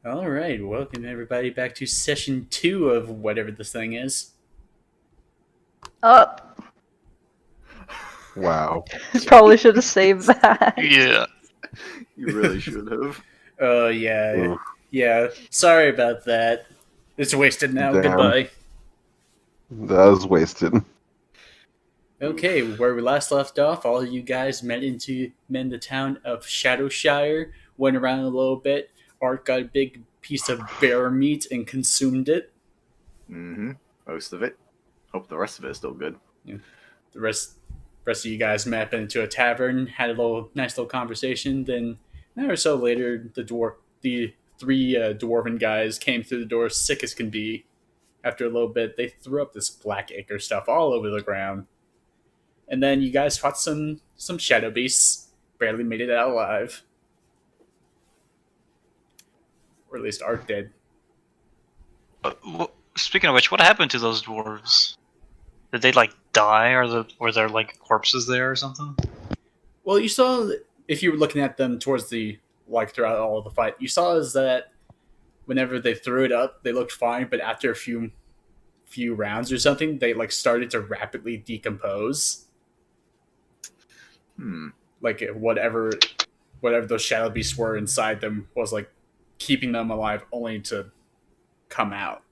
All right, welcome everybody back to session 2 of whatever this thing is. Up. Wow. Probably should have saved that. Yeah. You really should have. Oh yeah, Oof, yeah. Sorry about that. It's wasted now. damn. Goodbye. That was wasted. Okay, Oof. where we last left off, all of you guys met in the town of Shadowshire. Went around a little bit. Art got a big piece of bear meat and consumed it. Mm-hmm. Most of it. Hope the rest of it is still good. Yeah. The rest of you guys met up into a tavern, had a nice little conversation. Then an hour or so later, the three dwarven guys came through the door, sick as can be. After a little bit, they threw up this black ichor stuff all over the ground, and then you guys fought some shadow beasts. Barely made it out alive, or at least Art did. Speaking of which, what happened to those dwarves? Did they die, or were there corpses there or something? Well, you saw if you were looking at them towards the throughout all of the fight, you saw is that whenever they threw it up, they looked fine, but after a few rounds or something, they started to rapidly decompose. Hmm. Like whatever those shadow beasts were inside them was keeping them alive, only to come out.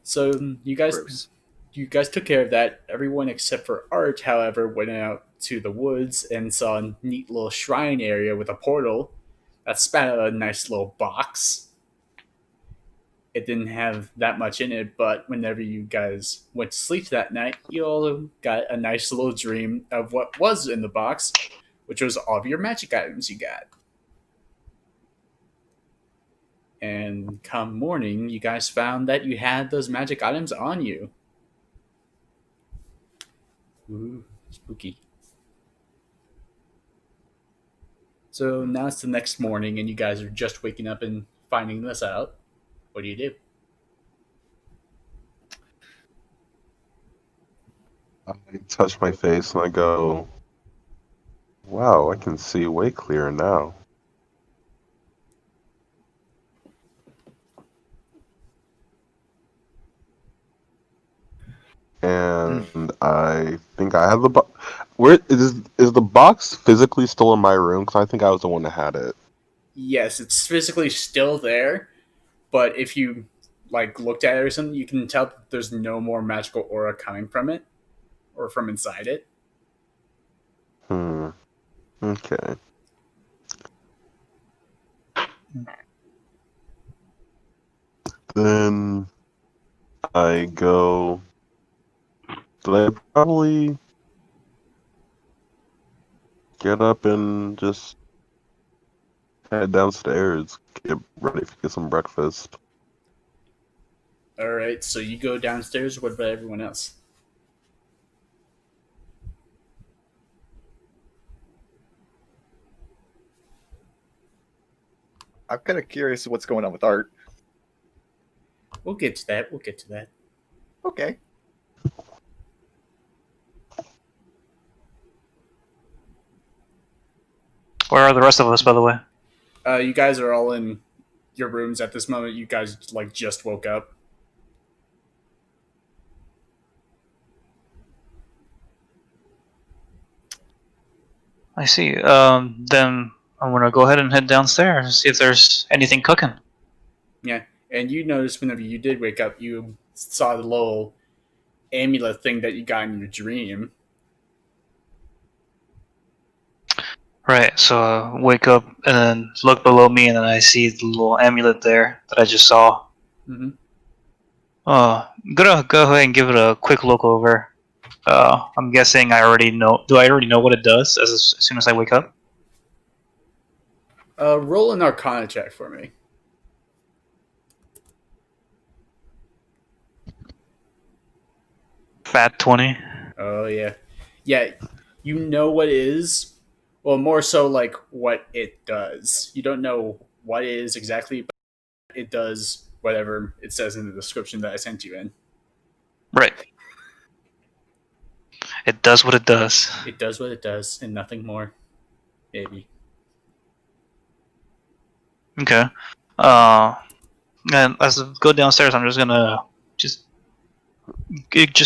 So Gross. you guys took care of that. Everyone except for Art, however, went out to the woods and saw a neat little shrine area with a portal that spat out a nice little box. It didn't have that much in it, but whenever you guys went to sleep that night, you all got a nice little dream of what was in the box, which was all of your magic items you got. And come morning, you guys found that you had those magic items on you. Ooh, spooky. So now it's the next morning, and you guys are just waking up and finding this out. What do you do? I touch my face and I go, wow, I can see way clearer now. And I think I have the box. Where is the box physically still in my room? Because I think I was the one that had it. Yes, it's physically still there, but if you looked at it or something, you can tell that there's no more magical aura coming from it or from inside it. Hmm. Okay. Then I go. Did I probably get up and just head downstairs, get ready to get some breakfast? All right, so you go downstairs. What about everyone else? I'm kind of curious what's going on with Art. We'll get to that. We'll get to that. Okay. Where are the rest of us, by the way? You guys are all in your rooms at this moment. You guys just woke up. I see. Then I'm gonna go ahead and head downstairs and see if there's anything cooking. Yeah, and you noticed whenever you did wake up, you saw the little amulet thing that you got in your dream. Right. So wake up and then look below me, and then I see the little amulet there that I just saw. Mm-hmm. I'm gonna go ahead and give it a quick look over. I'm guessing I already know. Do I already know what it does as soon as I wake up? Roll an Arcana check for me. Fat 20. Oh yeah, yeah. You know what it is. Well, more so what it does. You don't know what it is exactly, but it does whatever it says in the description that I sent you in. Right. It does what it does. It does what it does and nothing more. Maybe. Okay. And as I go downstairs, I'm just gonna just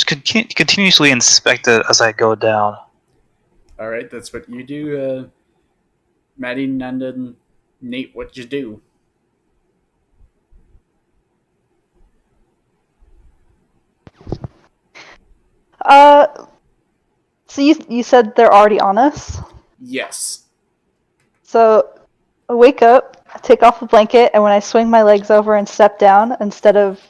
continuously inspect it as I go down. All right, that's what you do, Maddie, Nandan, Nate. What you do? Uh, so you said they're already on us. Yes. So I wake up, I take off the blanket, and when I swing my legs over and step down, instead of,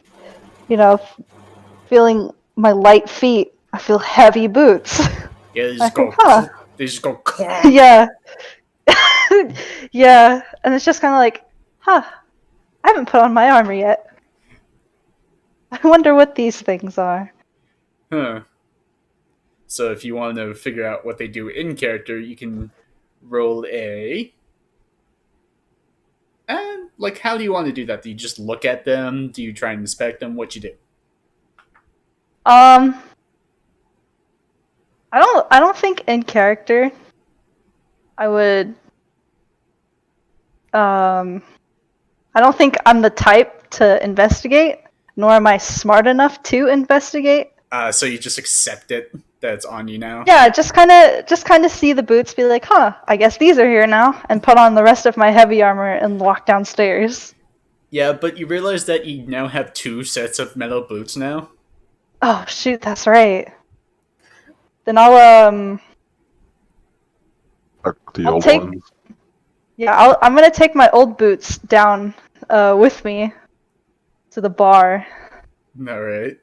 feeling my light feet, I feel heavy boots. Yeah, they I just think, go. huh? They just go clonk. Yeah. Yeah. And it's just kind of like, huh, I haven't put on my armor yet. I wonder what these things are. Huh. So if you want to figure out what they do in character, you can roll a. And like, how do you want to do that? Do you just look at them? Do you try and inspect them? What you do? Um, I don't think in character I would, um, I don't think I'm the type to investigate, nor am I smart enough to investigate. So you just accept it that it's on you now. Yeah, just kind of see the boots, be like, huh, I guess these are here now, and put on the rest of my heavy armor and walk downstairs. Yeah, but you realize that you now have two sets of metal boots now. Oh shoot, that's right. Then Like the I'll old take ones. yeah, I'm gonna take my old boots down with me to the bar, All right.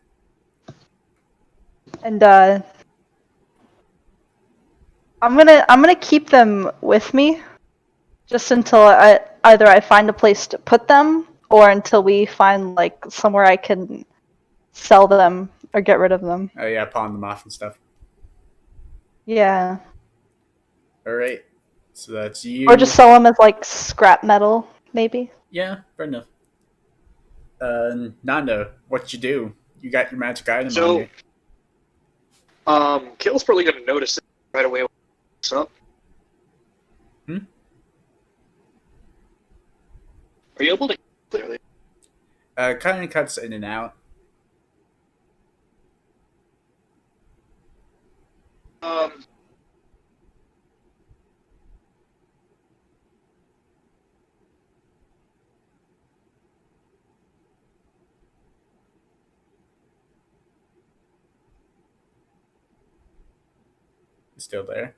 and I'm gonna keep them with me just until I find a place to put them, or until we find like somewhere I can sell them or get rid of them. Oh yeah, pawn them off and stuff. Yeah, All right. So that's or just you. sell them as like scrap metal, maybe. Yeah, fair enough. Nanda, what you do? You got your magic item on So, you. Kale's probably gonna notice it right away. What's up? Hmm? Are you able to clearly? Kind of cuts in and out. Um, It's still there.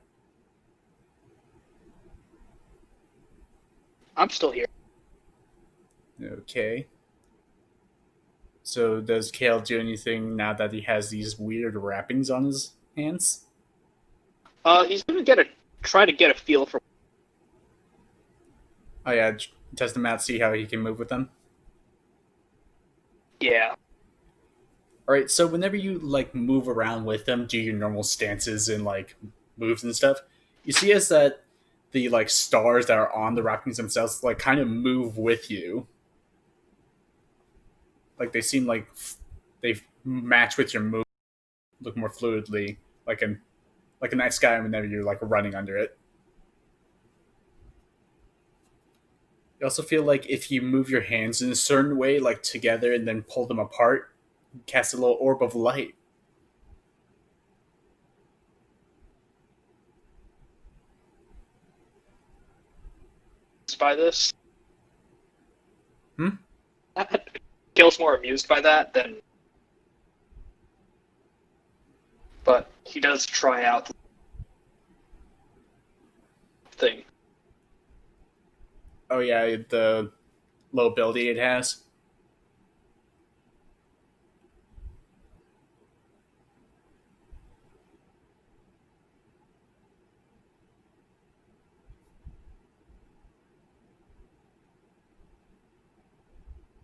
I'm still here. Okay. So does Kale do anything now that he has these weird wrappings on his hands? He's gonna try to get a feel for. Oh yeah, test them out, see how he can move with them. Yeah. All right. So whenever you like move around with them, do your normal stances and like moves and stuff, you see as that the like stars that are on the wrappings themselves like kind of move with you. Like they seem like they match with your move, look more fluidly, like a night sky whenever you're like running under it. You also feel like if you move your hands in a certain way, like together and then pull them apart, you cast a little orb of light. By this. Hmm? Kale's more amused by that than, but he does try out the thing. Oh yeah, the low ability it has.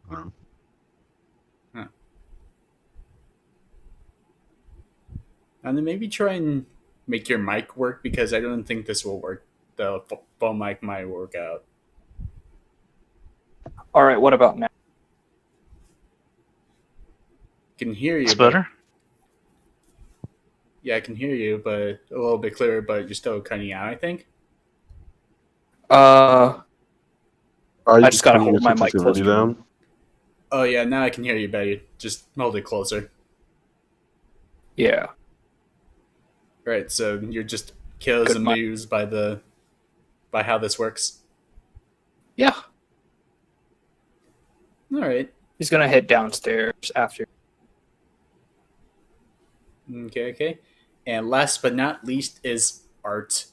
Mhm. Huh. And then maybe try and make your mic work because I don't think this will work. The phone mic might work out. All right. What about now? Can hear you, It's but better. yeah, I can hear you, but a little bit clearer. But you're still cutting out. I think. Uh, Are you I just gotta turning your hold my mic sensitivity closer. down? Oh yeah, now I can hear you better. Just hold it closer. Yeah. Right, so you're just kills Good mic. amused by how this works. Yeah. All right. He's gonna head downstairs after. Okay. And last but not least is Art.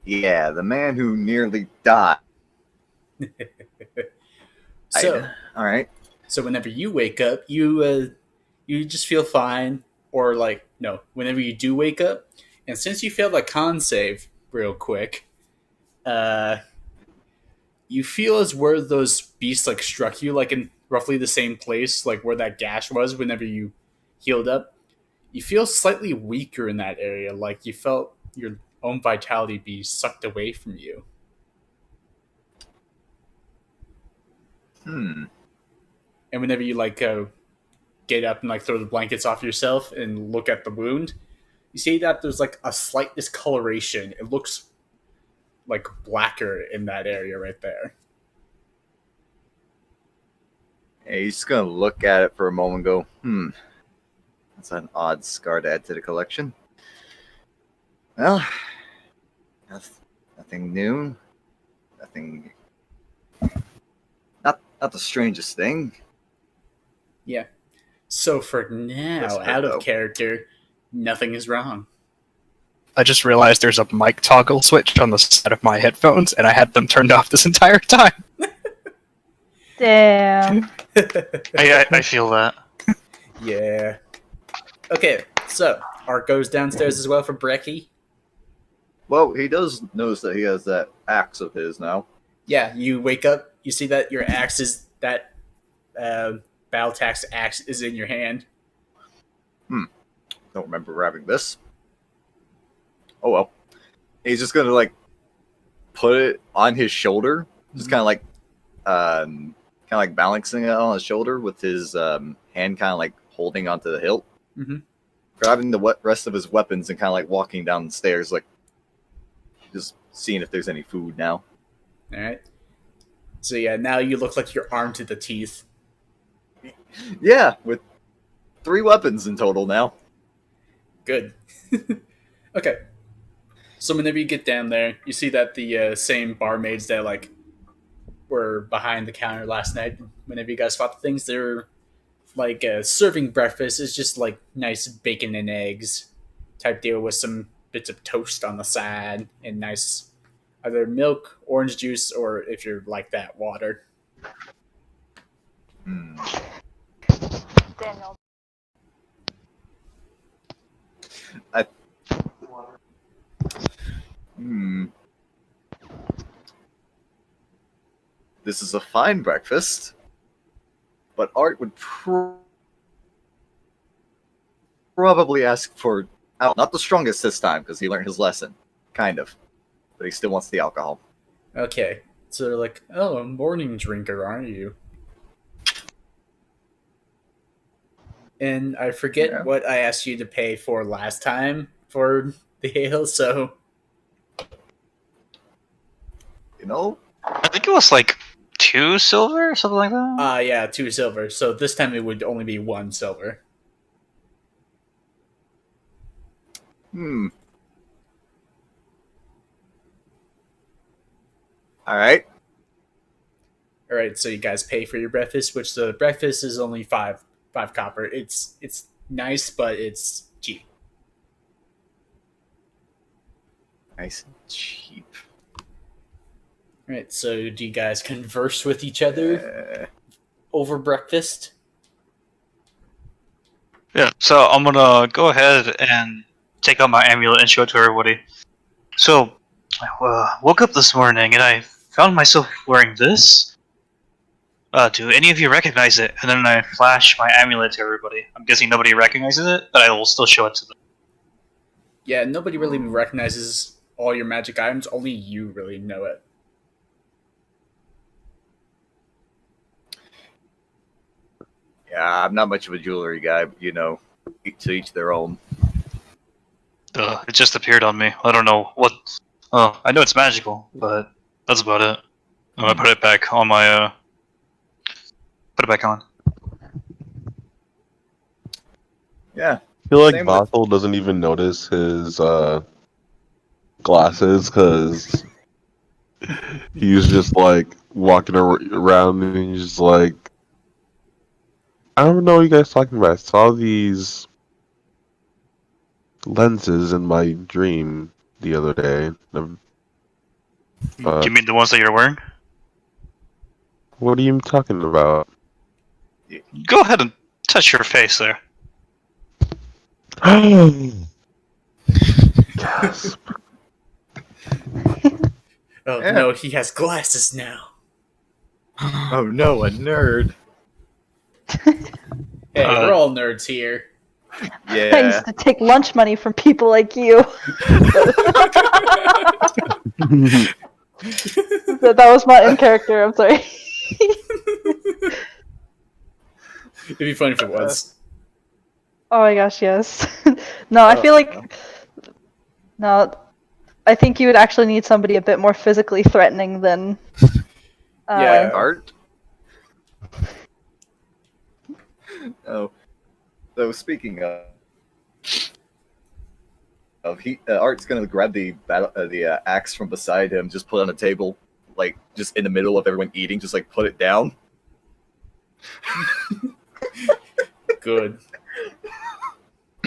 Yeah, the man who nearly died. So, All right. so whenever you wake up, you just feel fine, or like no, whenever you do wake up, and since you failed a con save real quick, uh, you feel as where those beasts like struck you, like in roughly the same place, like where that gash was. Whenever you healed up, you feel slightly weaker in that area, like you felt your own vitality be sucked away from you. Hmm. And whenever you like get up and like throw the blankets off yourself and look at the wound, you see that there's like a slight discoloration. It looks like blacker in that area right there. Yeah, he's just gonna look at it for a moment and go, that's an odd scar to add to the collection. Well, nothing new. Nothing. Not the strangest thing. Yeah. So for Does now, hurt out of though. character, nothing is wrong. I just realized there's a mic toggle switch on the side of my headphones, and I had them turned off this entire time. Damn. I feel that. Yeah. Okay, so Art goes downstairs as well for brekkie. Well, he does notice that he has that axe of his now. Yeah, you wake up, you see that your axe is that battle tax axe is in your hand. Don't remember grabbing this. Oh well. He's just gonna like put it on his shoulder, just kind of like balancing it on his shoulder with his hand kind of like holding onto the hilt, Mhm. grabbing the rest of his weapons and kind of like walking down the stairs, like just seeing if there's any food now. All right. So yeah, now you look like you're armed to the teeth. Yeah, with 3 weapons in total now. Good. Okay. So whenever you get down there, you see that the same barmaids that like were behind the counter last night. Whenever you guys fought the things, they're like serving breakfast. Is just like nice bacon and eggs type deal with some bits of toast on the side and nice either milk, orange juice, or if you're like that, water. Hmm. Daniel. Hmm. This is a fine breakfast, but Art would probably ask for not the strongest this time because he learned his lesson, kind of, but he still wants the alcohol. Okay. So they're like, oh, a morning drinker, aren't you? And I forget Yeah. what I asked you to pay for last time for the ale, so You know, I think it was like 2 silver, something like that. yeah, 2 silver. So this time it would only be 1 silver. hmm. All right. All right, so you guys pay for your breakfast, which the breakfast is only five copper. It's nice, but it's cheap. Nice and cheap. All right, so do you guys converse with each other over breakfast? Yeah, so I'm gonna go ahead and take out my amulet and show it to everybody. So, I woke up this morning and I found myself wearing this. Do any of you recognize it? And then I flash my amulet to everybody. I'm guessing nobody recognizes it, but I will still show it to them. Yeah, nobody really recognizes all your magic items. Only you really know it. Yeah, I'm not much of a jewelry guy, but to each their own. It just appeared on me. I don't know what. Oh, I know it's magical, but that's about it. I'm gonna put it back on my. Put it back on. Yeah. I feel like Same with Vathel doesn't even notice his glasses because he's just like walking around and he's just like, I don't know what you guys talking about. I saw these lenses in my dream the other day. You mean the ones that you're wearing? What are you talking about? Go ahead and touch your face there. Gasp. Oh Yeah. no, he has glasses now. oh no, a nerd. Hey, Uh, we're all nerds here. I Yeah. used to take lunch money from people like you. That was not in character. I'm sorry. It'd be funny if it was. Oh my gosh, yes. No, I feel like no. I think you would actually need somebody a bit more physically threatening than. Yeah. Art. Oh, so speaking of he, Art's gonna grab the axe from beside him, just put it on a table, like just in the middle of everyone eating, just like put it down. Good.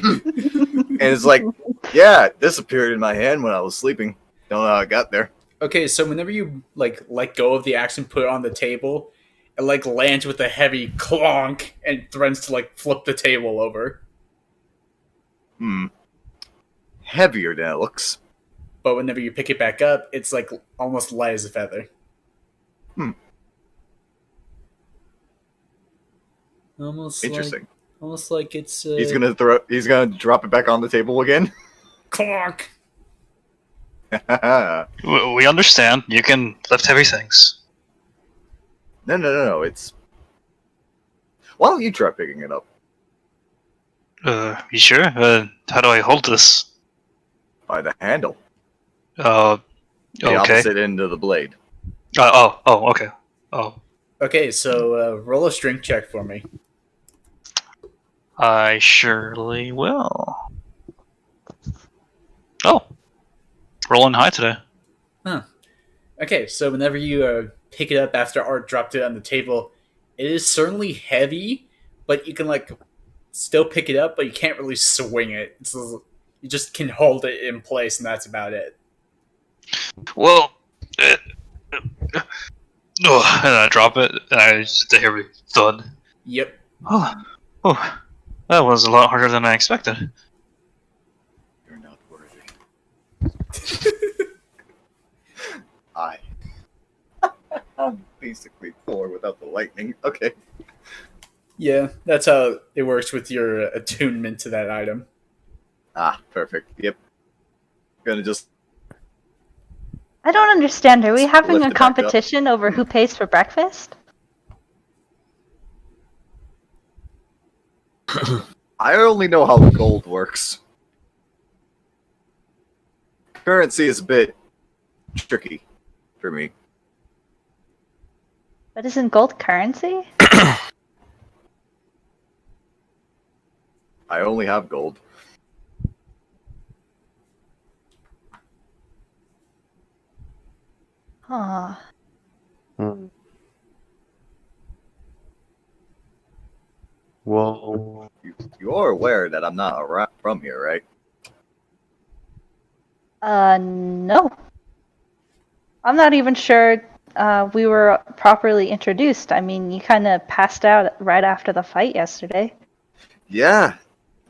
And it's like, yeah, it disappeared in my hand when I was sleeping. Don't know how it got there. Okay, so whenever you like let go of the axe and put it on the table, it like lands with a heavy clonk and threatens to like flip the table over. Heavier than it looks. But whenever you pick it back up, it's like almost light as a feather. Almost Interesting. almost like it's He's gonna drop it back on the table again. clonk. No, we understand. You can lift heavy things. no. It's. Why don't you try picking it up? You sure? How do I hold this? By the handle. Uh, The okay. opposite end of the blade. Okay. Oh, Okay, so roll a strength check for me. I surely will. Oh, rolling high today. Okay, so whenever you pick it up after Art dropped it on the table, it is certainly heavy, but you can like still pick it up, but you can't really swing it. You just can hold it in place, and that's about it. Well, and I drop it, and I just hear a thud. Yep. Oh, that was a lot harder than I expected. You're not worthy. I'm basically Thor without the lightning. Okay. Yeah, that's how it works with your attunement to that item. Perfect. Yep. Gonna just I don't understand. Are we having lift a it back up. competition over who pays for breakfast? I only know how gold works. Currency is a bit tricky for me. But isn't gold currency? I only have gold. Huh. Well, You are aware that I'm not from here, right? No. I'm not even sure we were properly introduced. I mean, you kind of passed out right after the fight yesterday. Yeah.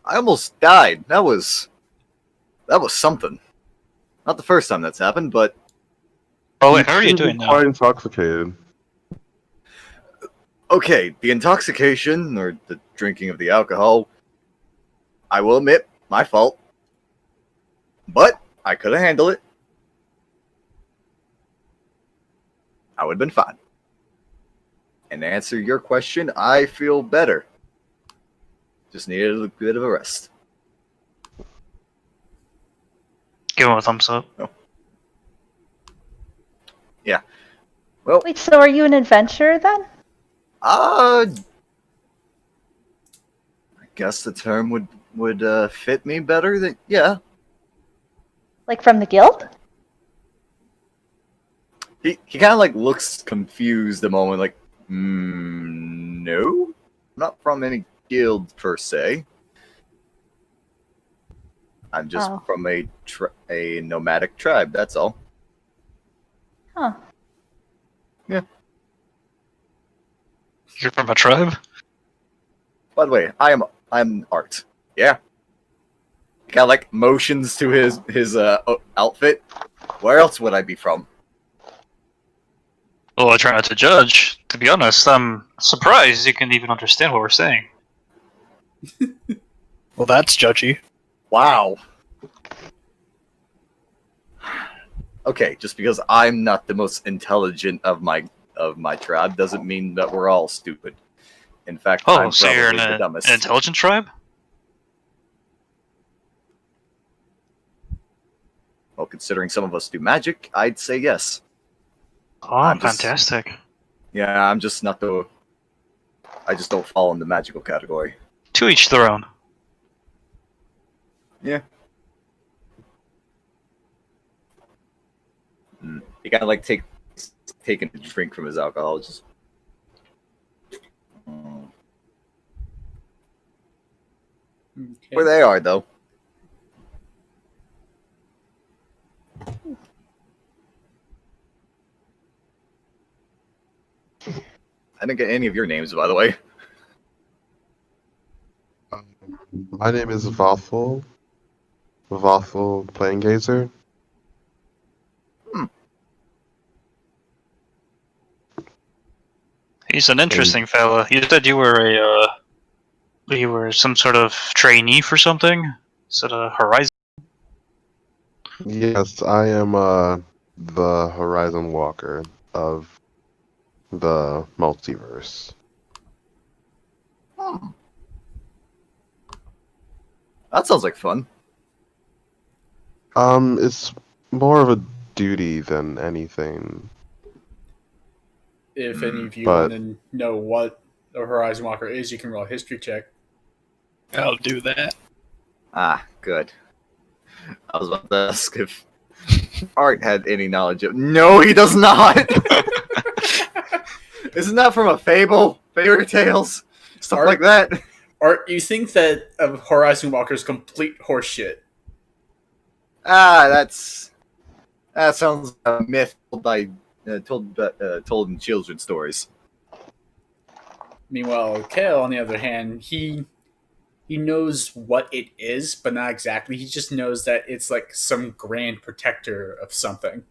I almost died. That was something. Not the first time that's happened, but Oh wait, how are you doing now? quite intoxicated. okay, the intoxication or the drinking of the alcohol, I will admit, my fault. But I could have handled it. I would have been fine. And to answer your question, I feel better. Just needed a bit of a rest. give him a thumbs up. Wait, so are you an adventurer then? I guess the term would fit me better. Than yeah. Like from the guild? He kind of like looks confused a moment, like, no, not from any guild per se. I'm just Oh. from a nomadic tribe. That's all. Huh. You're from a tribe? By the way, I'm Art. Yeah. Kind of like motions to his outfit. Where else would I be from? Well, I try not to judge. To be honest, I'm surprised you can even understand what we're saying. Well, that's judgy. Wow. Okay, just because I'm not the most intelligent of my tribe doesn't mean that we're all stupid. In fact, Oh, I'm so you're probably the an dumbest. intelligent tribe? Well, considering some of us do magic, I'd say yes. Oh, I'm just- fantastic. Yeah, I'm just not the. I just don't fall in the magical category. To each their own. Yeah. He kind of like taking a drink from his alcohol. Just. Okay. Where they are, though. I didn't get any of your names, by the way. My name is Vothel. Vothel Plane Gazer. He's an interesting fella. You said you were you were some sort of trainee for something? Is it a Horizon? Yes, I am the Horizon Walker of the multiverse. That sounds like fun. It's more of a duty than anything. If any of you But- want to know what a Horizon Walker is, you can roll a history check. I'll do that. Ah, good. I was about to ask if Art had any knowledge of. No, he does not. Isn't that from a fable, fairy tales, stuff Art? like that? Or you think that a Horizon Walker is complete horseshit? Ah, that sounds like a myth told in children's stories. Meanwhile, Kale, on the other hand, he knows what it is, but not exactly. He just knows that it's like some grand protector of something.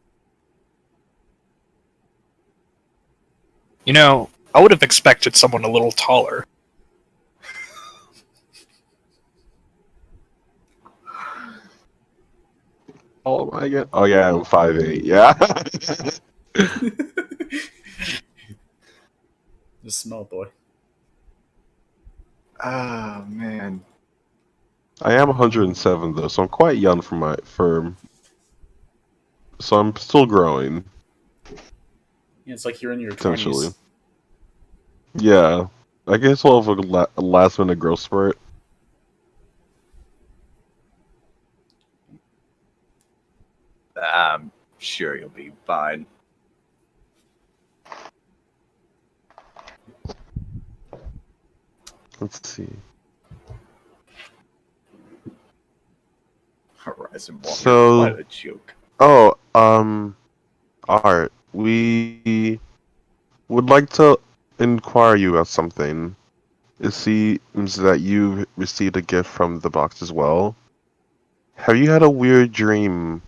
You know, I would have expected someone a little taller. Oh my god! Oh yeah, I'm 5'8". Yeah. The small boy. Oh man. I am 107 though, so I'm quite young for my firm. So I'm still growing, It's like you're in your potentially. 20s. Yeah, I guess we'll have a last minute growth spurt. I'm sure you'll be fine. Let's see. Horizon Walker. So- What a joke. Oh, Art, we would like to inquire you about something. It seems that you received a gift from the box as well. Have you had a weird dream?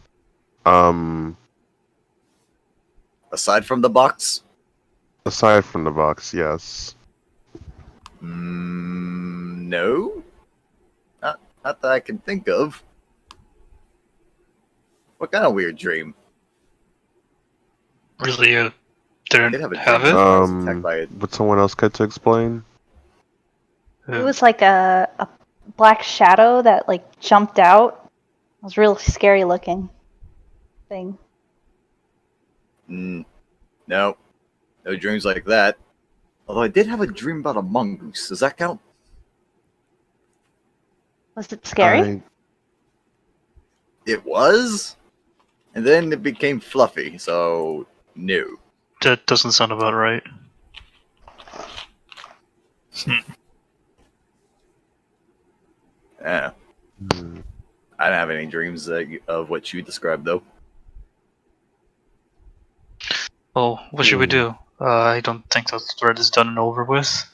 Aside from the box, Aside from the box, yes. no. Not that I can think of. What kind of weird dream? Really, you didn't Did have a have dream. it? I was attacked by it. Would someone else care to explain? It was like a black shadow that like jumped out was real scary looking thing. No, no dreams like that. Although I did have a dream about a mongoose. Does that count? Was it scary? It was, and then it became fluffy. So no. That doesn't sound about right. Yeah, Hmm. I don't have any dreams of what you described though. Well, what should we Hmm. do? I don't think the thread is done and over with.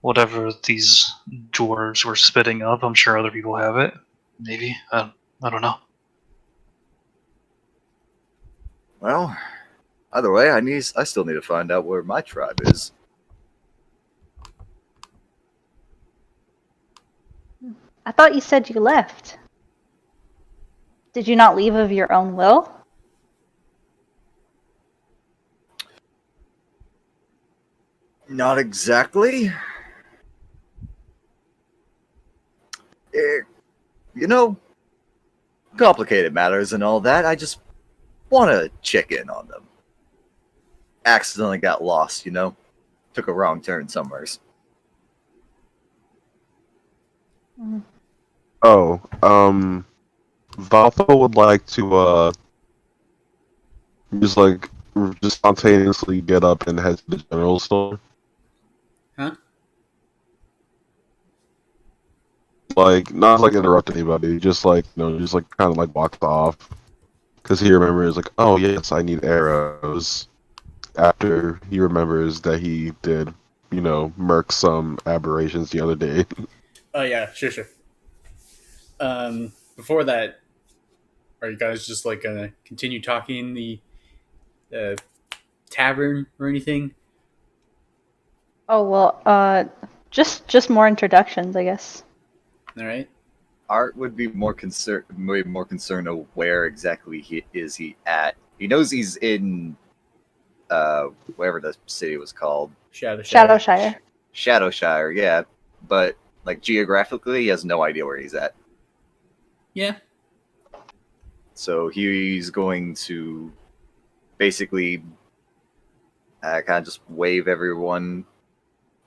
Whatever these dwarves were spitting up, I'm sure other people have it. Maybe. I don't know. Well, either way, I still need to find out where my tribe is. I thought you said you left. Did you not leave of your own will? Not exactly. Eh, you know, complicated matters and all that. I just want to check in on them. Accidentally got lost, took a wrong turn somewheres. Mm. Oh, Valtho would like to just like just spontaneously get up and head to the general store. Huh? Like not like interrupt anybody, just like just like kind of like walked off because he remembers like, oh yes, I need arrows. After he remembers that he did, murk some aberrations the other day. Oh yeah, sure. Before that, are you guys just like gonna continue talking in the uh, tavern or anything? Oh well, just more introductions, I guess. All right. Art would be way more concerned of where exactly he at. He knows he's in whatever the city was called, Shadowshire. Shadowshire. Shadowshire. Yeah, but like geographically, he has no idea where he's at. Yeah. So he's going to basically kind of just wave everyone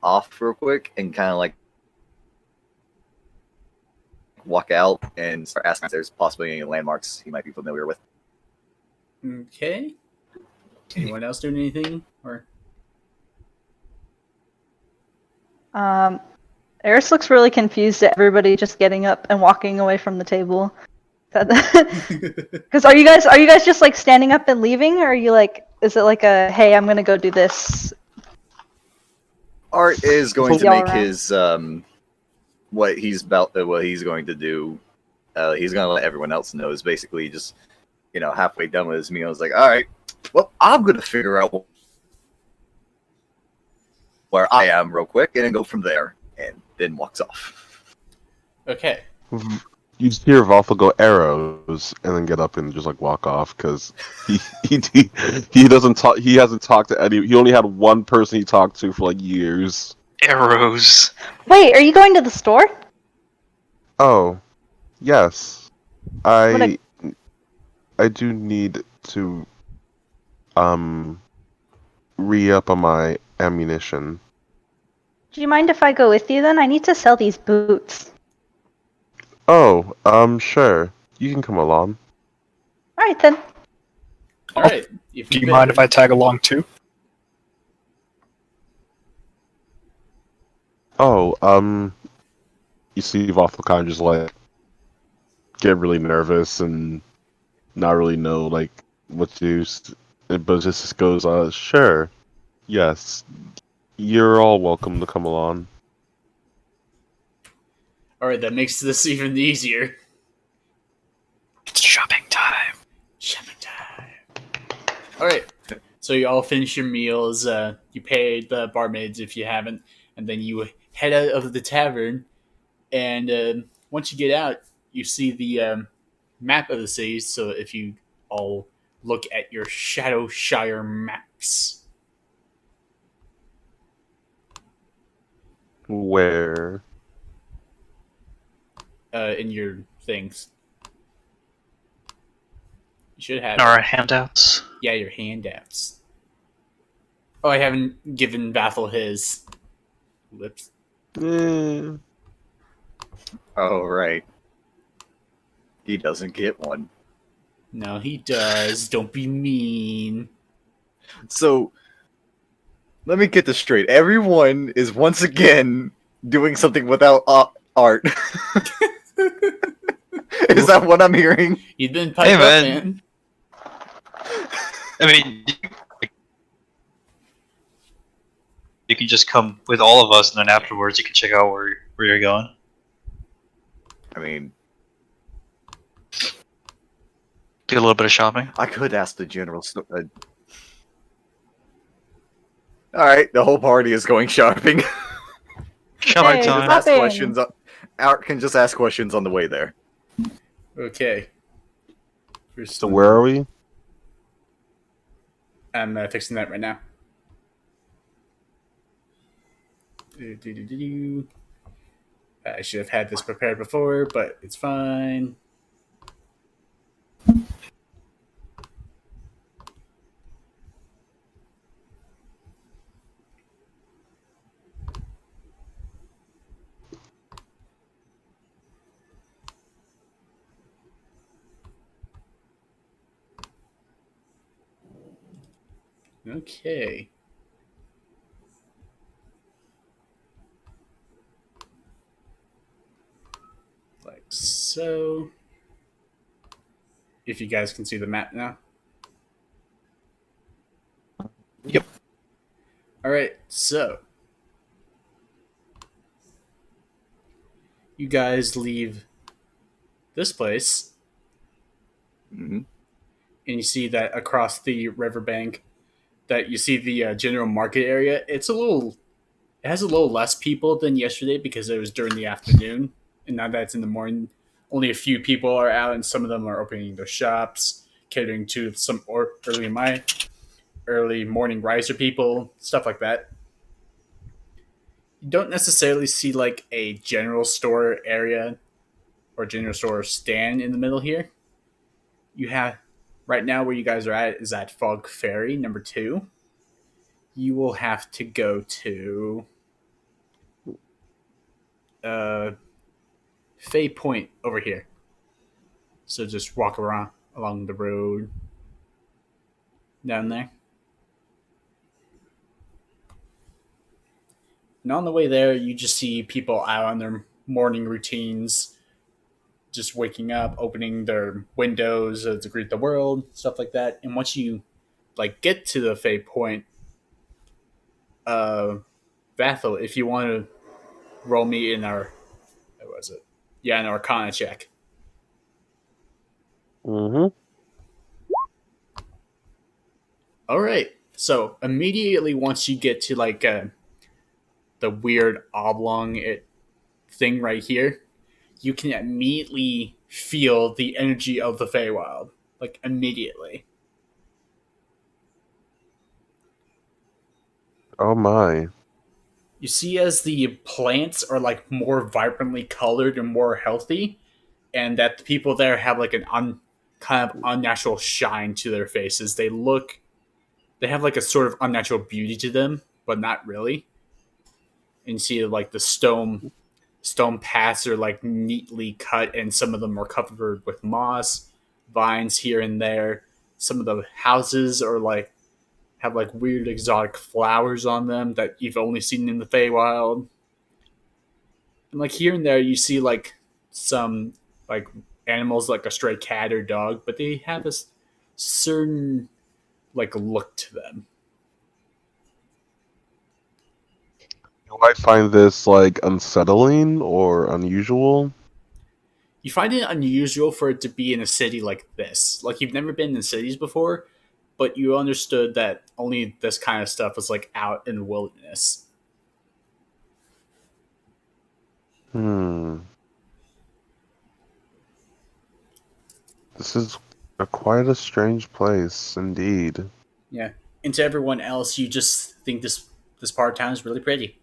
off real quick and kind of like walk out and start asking if there's possibly any landmarks he might be familiar with. Okay. Anyone else doing anything? Or Um, Eris looks really confused at everybody just getting up and walking away from the table. Because are you guys just like standing up and leaving, or are you like, is it like a hey, I'm gonna go do this? Art is going to Y'all make around? his what he's going to do. He's going to let everyone else know. Is basically just halfway done with his meal. Is like, all right, well, I'm going to figure out where I am real quick and then go from there, and then walks off. okay. You just hear Valtho go arrows and then get up and just like walk off because he doesn't talk. He hasn't talked to any. He only had one person he talked to for like years. Arrows. Wait, are you going to the store? Oh, yes. I'm gonna. I do need to re-up on my ammunition. Do you mind if I go with you then? I need to sell these boots. Oh, sure. You can come along. All right then. All right. Do you mind if I tag along too? Oh, you see Valtho kind of just like get really nervous and not really know like what to do, but just goes, sure, yes, you're all welcome to come along. All right, that makes this even easier. It's shopping time. Shopping time. All right. So you all finish your meals. You pay the barmaids if you haven't, and then you head out of the tavern. And once you get out, you see the map of the city. So if you all look at your Shadowshire maps Where? in your things, should have Our handouts. Yeah, your handouts. Oh, I haven't given Bathel his lips. Eh, Oh, right. He doesn't get one. No, he does. Don't be mean. So, let me get this straight. Everyone is once again doing something without art. Is that what I'm hearing? You've been piped Hey, up, man. man. I mean, you can just come with all of us, and then afterwards you can check out where you're going. I mean, Do a little bit of shopping. I could ask the general. All right, the whole party is going shopping. Shopping Hey, Just time. ask shopping. questions. Art can just ask questions on the way there. Okay. so where are we? I'm fixing that right now. Do. I should have had this prepared before, but it's fine. Okay. Like so. If you guys can see the map now. Yep. Alright, so. You guys leave this place, Hmm. and you see that across the riverbank, that you see the general market area. It has a little less people than yesterday because it was during the afternoon, and now that it's in the morning, only a few people are out, and some of them are opening their shops, catering to some early morning riser people, stuff like that. You don't necessarily see like a general store area or general store stand in the middle here. You have right now where you guys are at is at Fog Ferry number 2. You will have to go to uh, Fay Point over here. So just walk around along the road down there. And on the way there, you just see people out on their morning routines, just waking up, opening their windows to greet the world, stuff like that. And once you like get to the Fay Point, uh, Vathel, if you want to roll me in our, what was it? Yeah, an Arcana check. Mm-hmm. All right. So immediately once you get to like the weird oblong thing right here, you can immediately feel the energy of the Feywild. Like immediately. Oh my. You see as the plants are like more vibrantly colored and more healthy, and that the people there have like kind of unnatural shine to their faces. They have like a sort of unnatural beauty to them, but not really. And you see like the stone paths are like neatly cut, and some of them are covered with moss, vines here and there. Some of the houses are like have like weird exotic flowers on them that you've only seen in the Feywild. And like here and there, you see like some like animals like a stray cat or dog, but they have a certain like look to them. Do I find this like unsettling or unusual? You find it unusual for it to be in a city like this. Like you've never been in cities before, but you understood that only this kind of stuff was like out in the wilderness. Hmm. This is quite a strange place indeed. Yeah. And to everyone else, you just think this part of town is really pretty.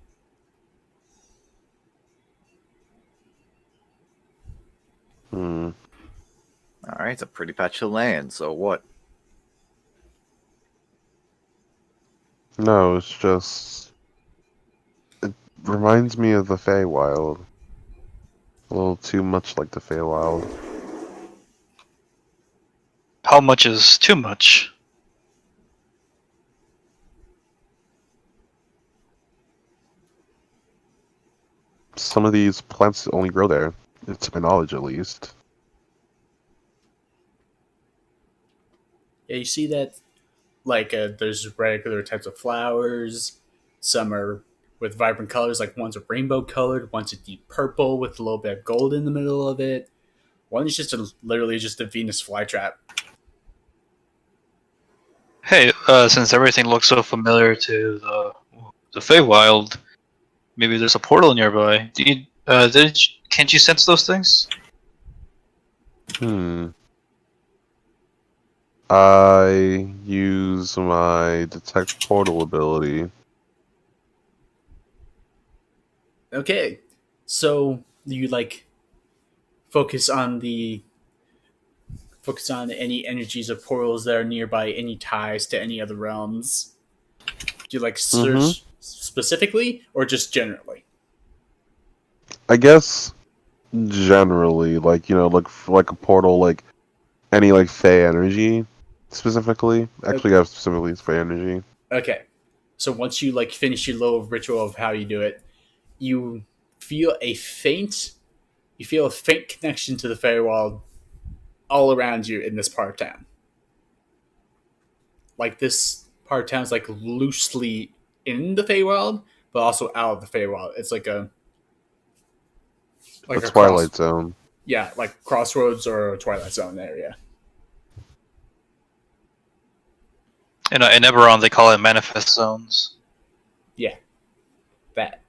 Hmm. All right. Alright, it's a pretty patch of land, so what? No, it's just it reminds me of the Feywild. A little too much like the Feywild. How much is too much? Some of these plants only grow there, to my knowledge at least. Yeah, you see that like there's regular types of flowers. Some are with vibrant colors, like one's a rainbow colored, one's a deep purple with a little bit of gold in the middle of it. One is literally just a Venus flytrap. Hey, since everything looks so familiar to the Feywild, maybe there's a portal nearby. Can't you sense those things? Hmm. I use my detect portal ability. Okay, so you like focus on the focus on any energies of portals that are nearby, any ties to any other realms. Do you like Mm-hmm. search specifically or just generally? I guess generally, like like a portal, like any like Fey energy specifically. Actually, I specifically Fey energy. Okay. So once you like finish your little ritual of how you do it, you feel a faint you feel a faint connection to the Feywild all around you in this part of town. Like this part of town is like loosely in the Feywild, but also out of the Feywild. It's A like a cross Twilight Zone. yeah, like crossroads or a Twilight Zone area. In Eberron, they call it manifest zones. Yeah. That.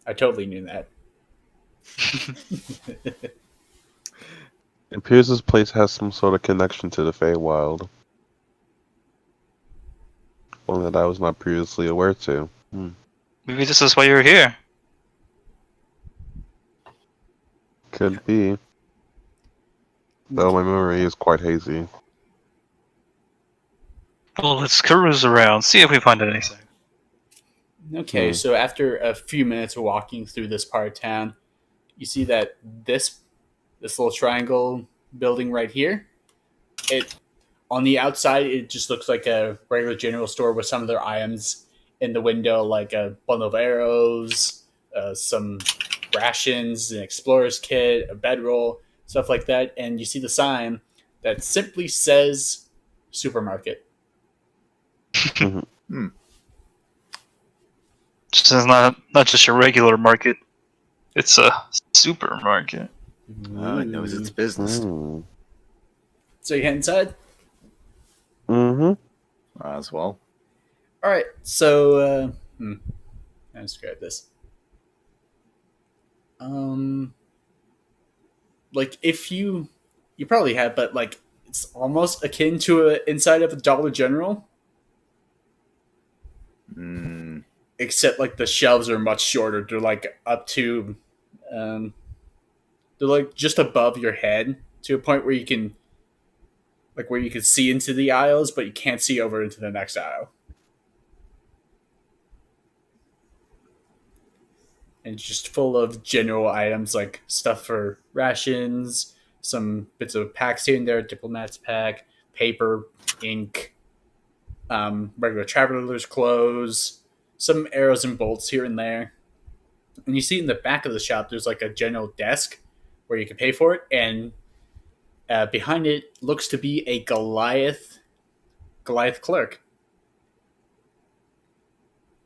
I totally knew that. It appears this place has some sort of connection to the Feywild. One that I was not previously aware to. Maybe this is why you're here. Could be. Though my memory is quite hazy. Well, let's cruise around, see if we find anything. Okay, so after a few minutes of walking through this part of town, you see that this little triangle building right here, it on the outside it just looks like a regular general store with some of their items in the window, like a bundle of arrows, some rations, an explorer's kit, a bedroll, stuff like that. And you see the sign that simply says supermarket. Mhm. Hmm. This is not just a regular market. It's a supermarket. It knows its business. Mm. So you head inside. Mm-hmm. As well. All right. So how to describe this? Um, like if you probably have, but like it's almost akin to a inside of a Dollar General, Mm. except like the shelves are much shorter. They're like up to, um, they're like just above your head to a point where you can, like where you can see into the aisles, but you can't see over into the next aisle. And it's just full of general items like stuff for rations, some bits of packs here and there, diplomat's pack, paper, ink, regular traveler's clothes, some arrows and bolts here and there. And you see in the back of the shop, there's like a general desk where you can pay for it, and behind it looks to be a Goliath clerk.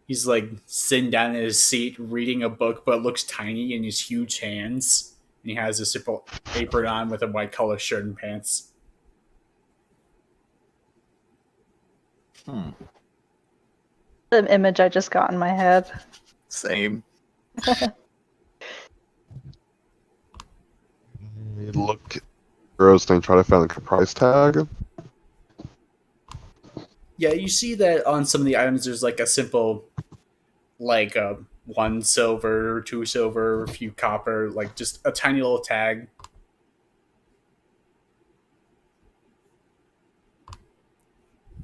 He's like sitting down in his seat reading a book, but looks tiny in his huge hands. And he has a simple apron on with a white collar shirt and pants. Hmm. The image I just got in my head. Same. Look, Rose thing, try to find like a price tag. Yeah, you see that on some of the items there's like a simple, like one silver, two silver, a few copper, like just a tiny little tag.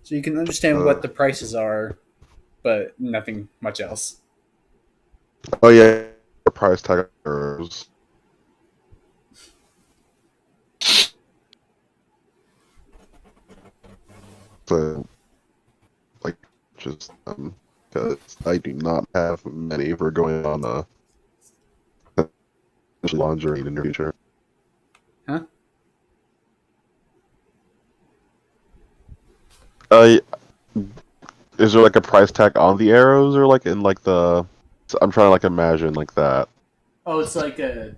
So you can understand what the prices are, but nothing much else. Oh yeah, price tag arrows. So like just because I do not have many for going on a laundry in the future. Huh? Uh, is there like a price tag on the arrows or like in like the? I'm trying to like imagine like that. Oh, it's like there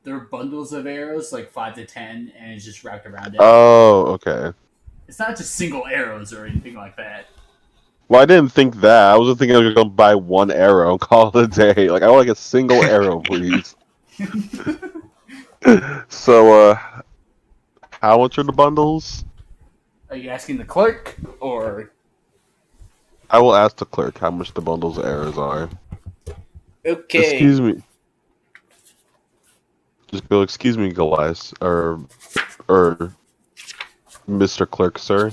are bundles of arrows, like 5 to 10, and it's just wrapped around it. Oh, okay. It's not just single arrows or anything like that. Well, I didn't think that. I was just thinking I was gonna buy one arrow and call it a day. Like I want like a single arrow, please. So, how much are the bundles? Are you asking the clerk or? I will ask the clerk how much the bundles of arrows are. Okay. Excuse me. Just go. Excuse me, Goliath, or Mr. Clerk, sir.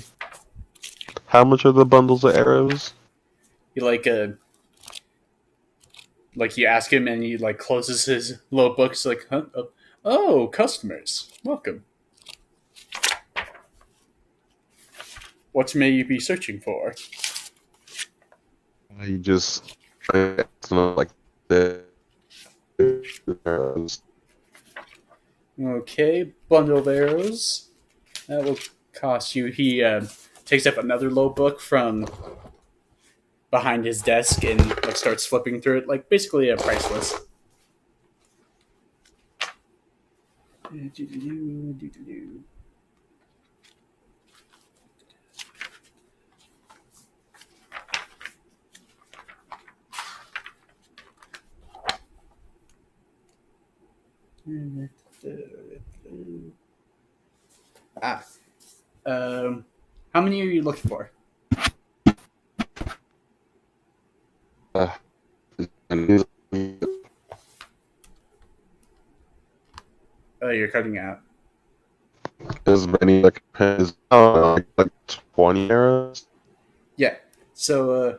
How much are the bundles of arrows? You like you ask him and he like closes his little books like, huh? Oh, customers, welcome. What may you be searching for? You just it's not like the arrows. Okay, bundle of arrows. That will cost you. He takes up another low book from behind his desk and like starts flipping through it, like basically a price list. Ah, how many are you looking for? Uh, and You're cutting out. as many like as like 20 arrows. Yeah. So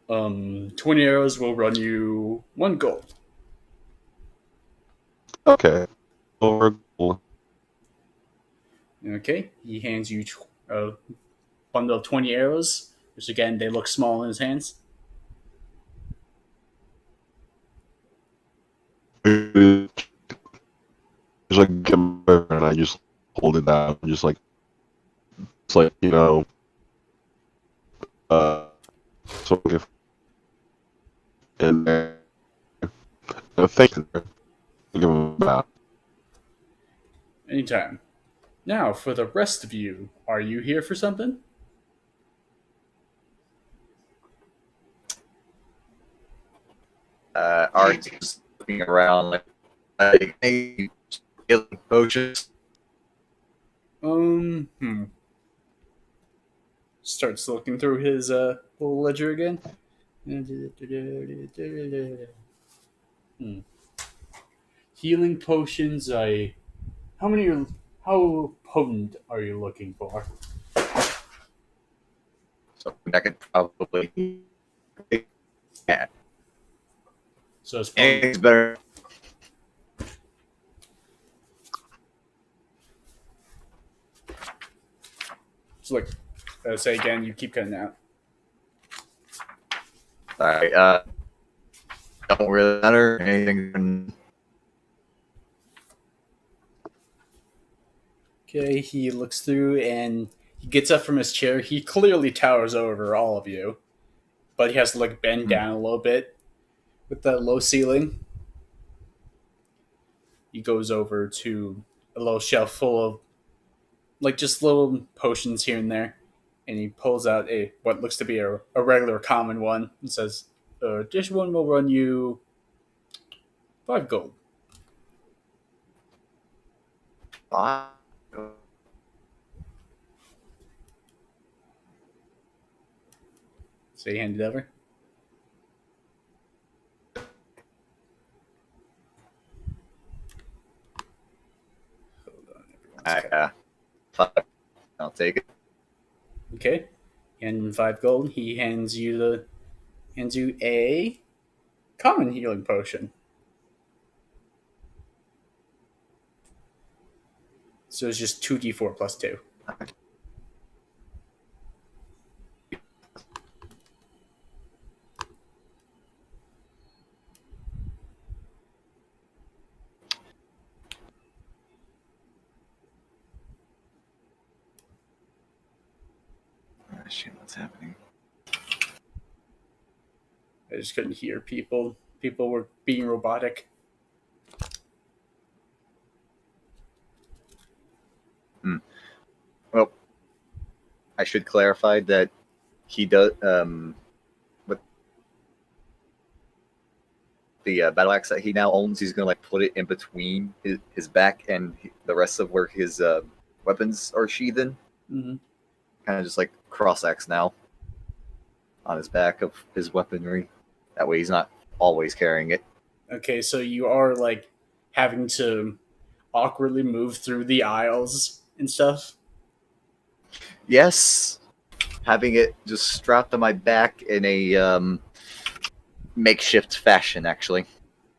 20 arrows will run you 1 gold. Okay. Over. Okay. He hands you a bundle of 20 arrows, which again they look small in his hands. Just like get my and I just hold it out, just like it's like so if and thank you. Give him that. Anytime. Now, for the rest of you, are you here for something? Art's just looking around like hey, healing potions. Hmm. Starts looking through his little ledger again. Hmm. Healing potions. How many are? How potent are you looking for? So I could probably yeah. So it's potent. Anything's better. So like, say again. You keep cutting out. Alright, don't really matter. Anything Okay. He looks through and he gets up from his chair. He clearly towers over all of you, but he has to like bend down a little bit with that low ceiling. He goes over to a little shelf full of like just little potions here and there, and he pulls out a what looks to be a regular common one and says, "This one will run you 5 gold." fine. So he handed it over. Hold on, everyone's I, cut. fine. I'll take it. Okay. And 5 gold. He hands you a common healing potion. So it's just 2d4 plus 2. Oh, shit, what's happening? I just couldn't hear people. People were being robotic. Well, I should clarify that he does. With the battle axe that he now owns, he's gonna like put it in between his back and the rest of where his weapons are sheathed. Mm-hmm. Kind of just like cross axe now on his back of his weaponry. That way, he's not always carrying it. Okay, so you are like having to awkwardly move through the aisles and stuff. Yes, having it just strapped to my back in a makeshift fashion, actually.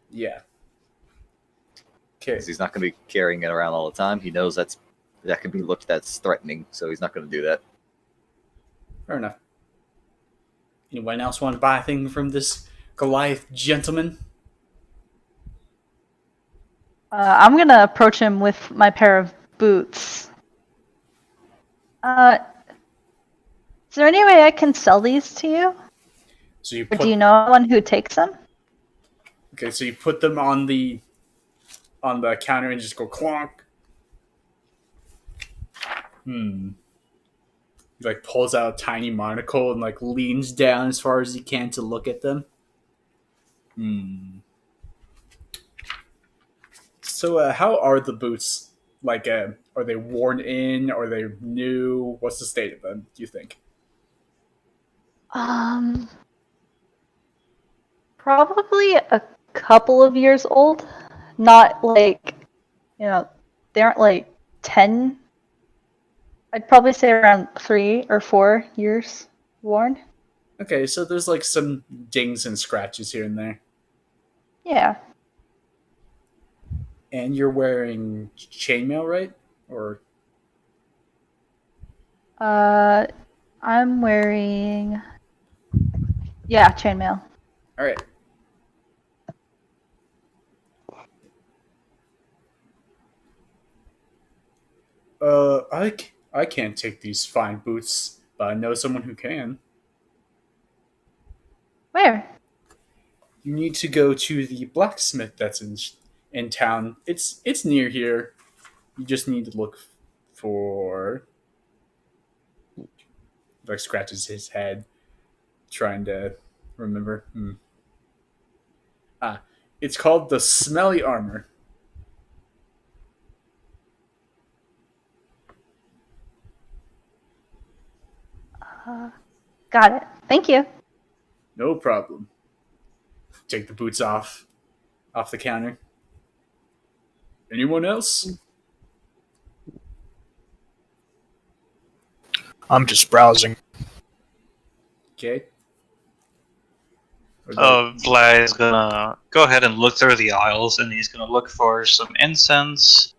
Yeah. Okay. Because he's not going to be carrying it around all the time. He knows that can be looked at as threatening, so he's not going to do that. Fair enough. Anyone else want to buy a thing from this Goliath gentleman? I'm gonna approach him with my pair of boots. Is there any way I can sell these to you? So you Or put do you know anyone who takes them? okay, so you put them on the counter and just go clonk. He like pulls out a tiny monocle and like leans down as far as he can to look at them. So how are the boots? Like, are they worn in? Are they new? What's the state of them? Do you think? Um, Probably a couple of years old. Not like, they aren't like 10. I'd probably say around 3 or 4 years worn. Okay, so there's like some dings and scratches here and there. Yeah. And you're wearing chainmail, right? Or I'm wearing, yeah, chainmail. all right. I can't take these fine boots, but I know someone who can. Where? You need to go to the blacksmith that's in town. It's near here. You just need to look for like scratches his head, trying to remember. Ah, it's called the Smelly Armor. Got it. Thank you. No problem. Take the boots off the counter. Anyone else? I'm just browsing. Okay. Bly is gonna go ahead and look through the aisles, and he's gonna look for some incense,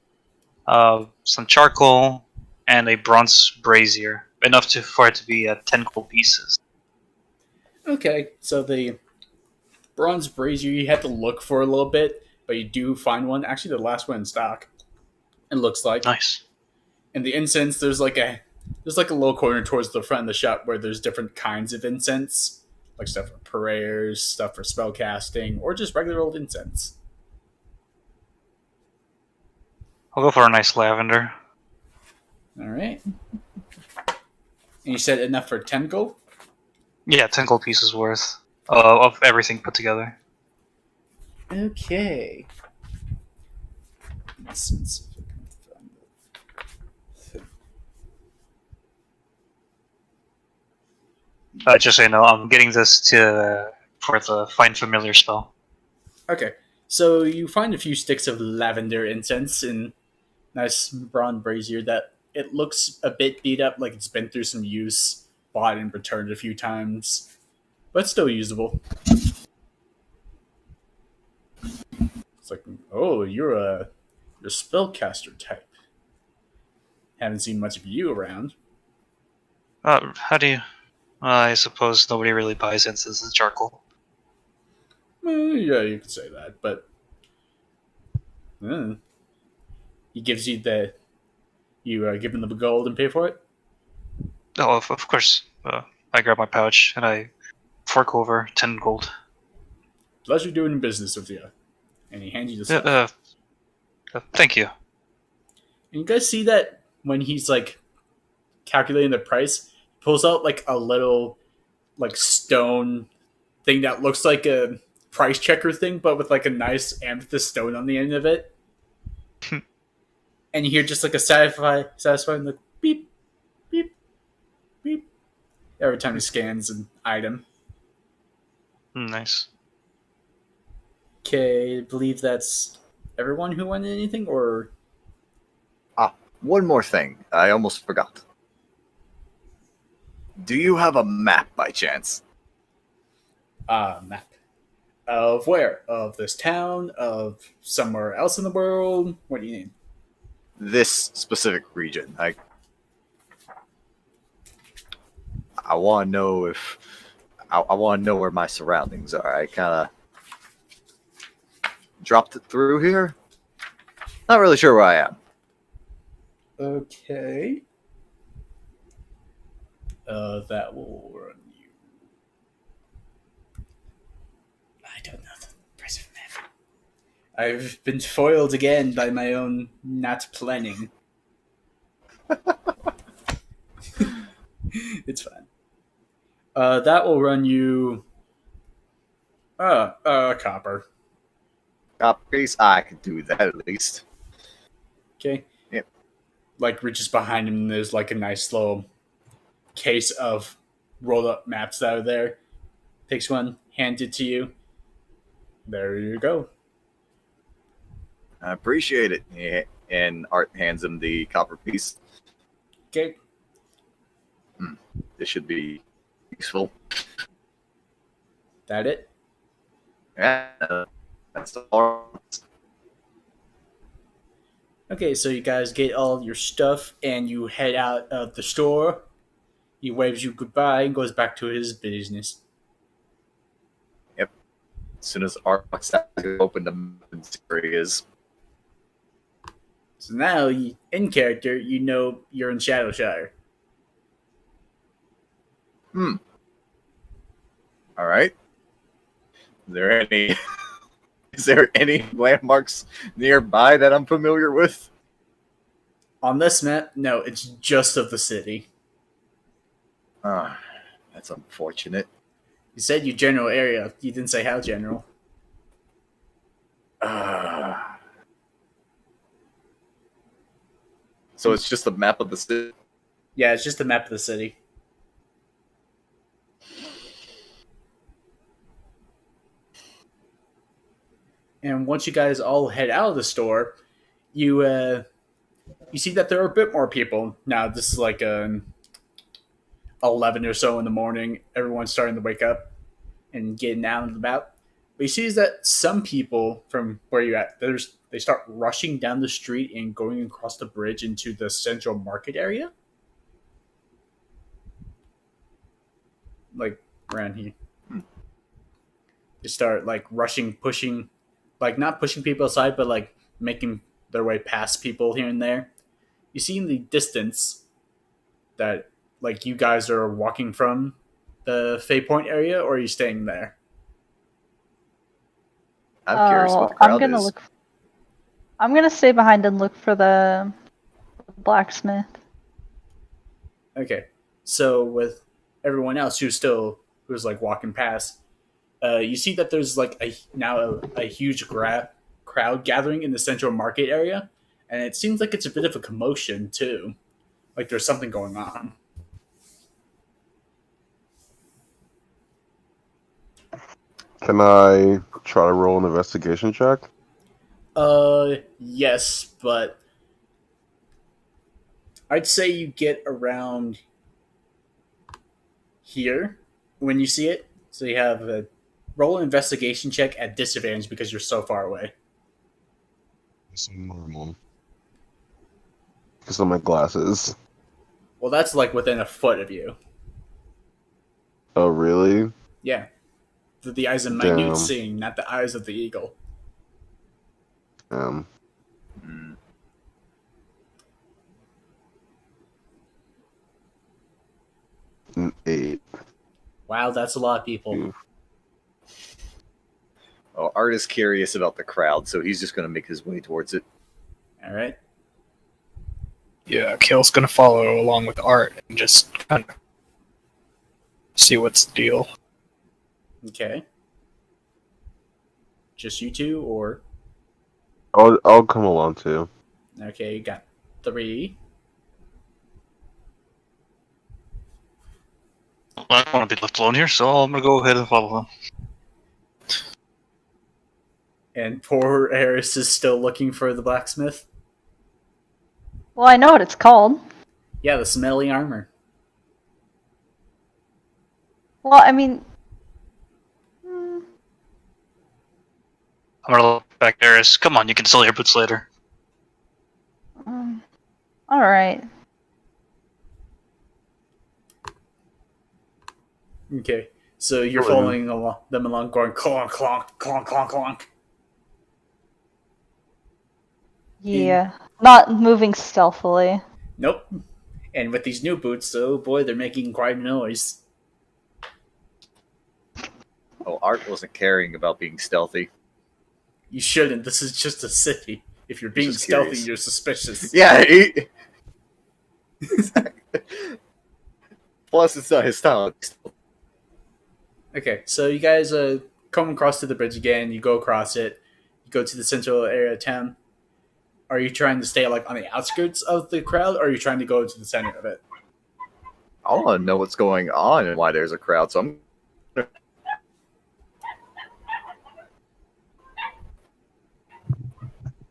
some charcoal, and a bronze brazier, enough for it to be 10 gold pieces. Okay, so the bronze brazier you have to look for a little bit, but you do find one. Actually, the last one in stock. It looks like. Nice. And the incense, there's like a little corner towards the front of the shop where there's different kinds of incense, like stuff for prayers, stuff for spell casting, or just regular old incense. I'll go for a nice lavender. All right. And you said enough for 10 gold? Yeah, 10 gold pieces worth of everything put together. Okay. Incense. Just so you know, I'm getting this to for the Find Familiar spell. Okay. So you find a few sticks of lavender incense in nice bronze brazier that it looks a bit beat up, like it's been through some use, bought and returned a few times, but still usable. It's like, oh, you're a spellcaster type. Haven't seen much of you around. How do you? I suppose nobody really buys incense and charcoal. Yeah, you could say that, but uh, he gives you the you give him the gold and pay for it. Oh, of course. I grab my pouch and I fork over 10 gold. Pleasure doing business with you. And he hands you the Yeah, stuff. thank you. And you guys see that when he's like calculating the price, he pulls out like a little like stone thing that looks like a price checker thing, but with like a nice amethyst stone on the end of it. And you hear just like a satisfying like beep, beep, beep every time he scans an item. Nice. Okay, I believe that's everyone who wanted anything, or One more thing, I almost forgot. Do you have a map by chance? map of where? Of this town? Of somewhere else in the world? What do you need? This specific region. I want to know if I want to know where my surroundings are. I kind of dropped it through here. Not really sure where I am. Okay. That will run you. I don't know the price of a map. I've been foiled again by my own not planning. It's fine. That will run you. Copper. Copies? I could do that at least. Okay. Yep. Like reaches behind him, and there's like a nice little case of rolled up maps that are there. Takes one, hands it to you. There you go. I appreciate it. Yeah. And Art hands him the copper piece. Okay. This should be useful. That it? Yeah, that's all. Okay, so you guys get all your stuff and you head out of the store. He waves you goodbye and goes back to his business. As soon as Art walks out, I open the map and see where he is. So now, in character, you know you're in Shadowshire. All right. Is there any? Is there any landmarks nearby that I'm familiar with? On this map, no, it's just of the city. Ah, that's unfortunate. You said you general area. You didn't say how general. So it's just a map of the city. Yeah, it's just a map of the city. And once you guys all head out of the store, you see that there are a bit more people now. This is like 11 or so in the morning. Everyone's starting to wake up and getting out and about. But you see is that some people from where you're at, they start rushing down the street and going across the bridge into the central market area. Like around here. They start like rushing, pushing, like not pushing people aside, but like making their way past people here and there. You see in the distance that like you guys are walking from the Fay Point area, or are you staying there? I'm curious what the I'm crowd gonna is. look. I'm gonna stay behind and look for the blacksmith. Okay. So with everyone else who's like walking past, you see that there's like a huge crowd gathering in the central market area, and it seems like it's a bit of a commotion too. Like there's something going on. Can I try to roll an investigation check? Yes, but I'd say you get around here when you see it. So you have a roll an investigation check at disadvantage because you're so far away. It's normal. Because of my glasses. Well, that's like within a foot of you. Oh, really? Yeah. The eyes of minute Damn. seeing, not the eyes of the eagle. Mm. An 8. Wow, that's a lot of people. Oof. Well, Art is curious about the crowd, so he's just going to make his way towards it. All right. Yeah, Kale's gonna follow along with Art and just kind of see what's the deal. Okay. Just you two, or I'll come along too. okay, you got 3. I don't want to be left alone here, so I'm gonna go ahead and follow him. And poor Eris is still looking for the blacksmith. Well, I know what it's called. Yeah, the smelly armor. Well, I mean, I'm gonna look back there. Come on, you can sell your boots later. all right. Okay, so you're Hello. following them along, going clonk, clonk, clonk, clonk, clonk. Yeah, not moving stealthily. Nope. And with these new boots, oh boy, they're making quite a noise. Oh, Art wasn't caring about being stealthy. You shouldn't. This is just a city. If you're being just stealthy, curious. you're suspicious. Yeah. Plus, it's not his style. Okay, so you guys come across to the bridge again. You go across it. You go to the central area of town. Are you trying to stay like on the outskirts of the crowd, or are you trying to go to the center of it? I want to know what's going on and why there's a crowd. So I'm.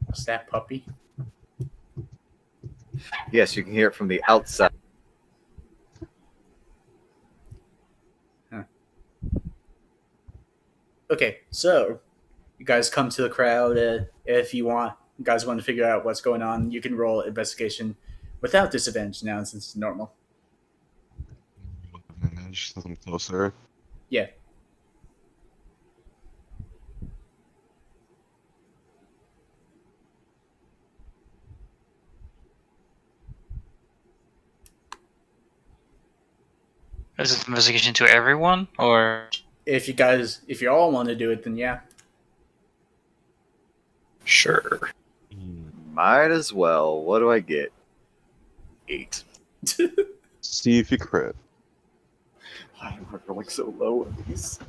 What's that, puppy? Yes, you can hear it from the outside. Okay, so you guys come to the crowd. If you guys want to figure out what's going on, you can roll investigation without disadvantage now since it's normal. Advantage since I'm closer. Yeah. Is this investigation to everyone, or If you all want to do it, then yeah. Sure. Might as well. What do I get? 8. See if you crit. I'm rolling so low on these.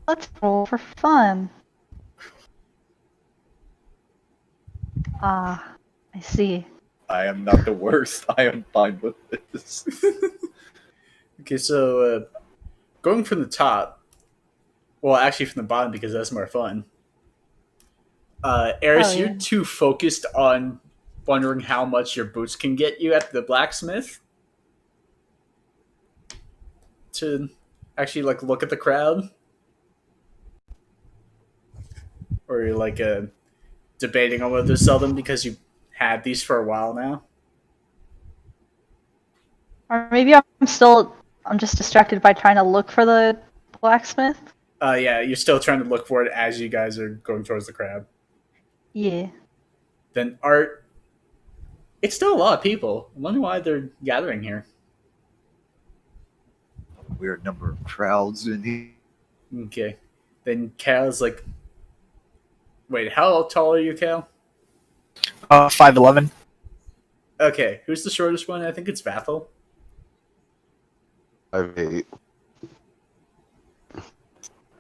Let's roll for fun. Ah, I see. I am not the worst. I am fine with this. Okay, so going from the top, well, actually from the bottom because that's more fun. Eris, Oh, yeah. you're too focused on wondering how much your boots can get you at the blacksmith to actually like look at the crowd, or you're like debating on whether to sell them because you've had these for a while now. Or maybe I'm just distracted by trying to look for the blacksmith. Yeah, you're still trying to look for it as you guys are going towards the crowd. Yeah. Then Art, it's still a lot of people. I wonder why they're gathering here. Weird number of crowds in here. Okay. Then Cal's like, wait, how tall are you, Cal? 5'11". Okay, who's the shortest one? I think it's Vathel. 5'8".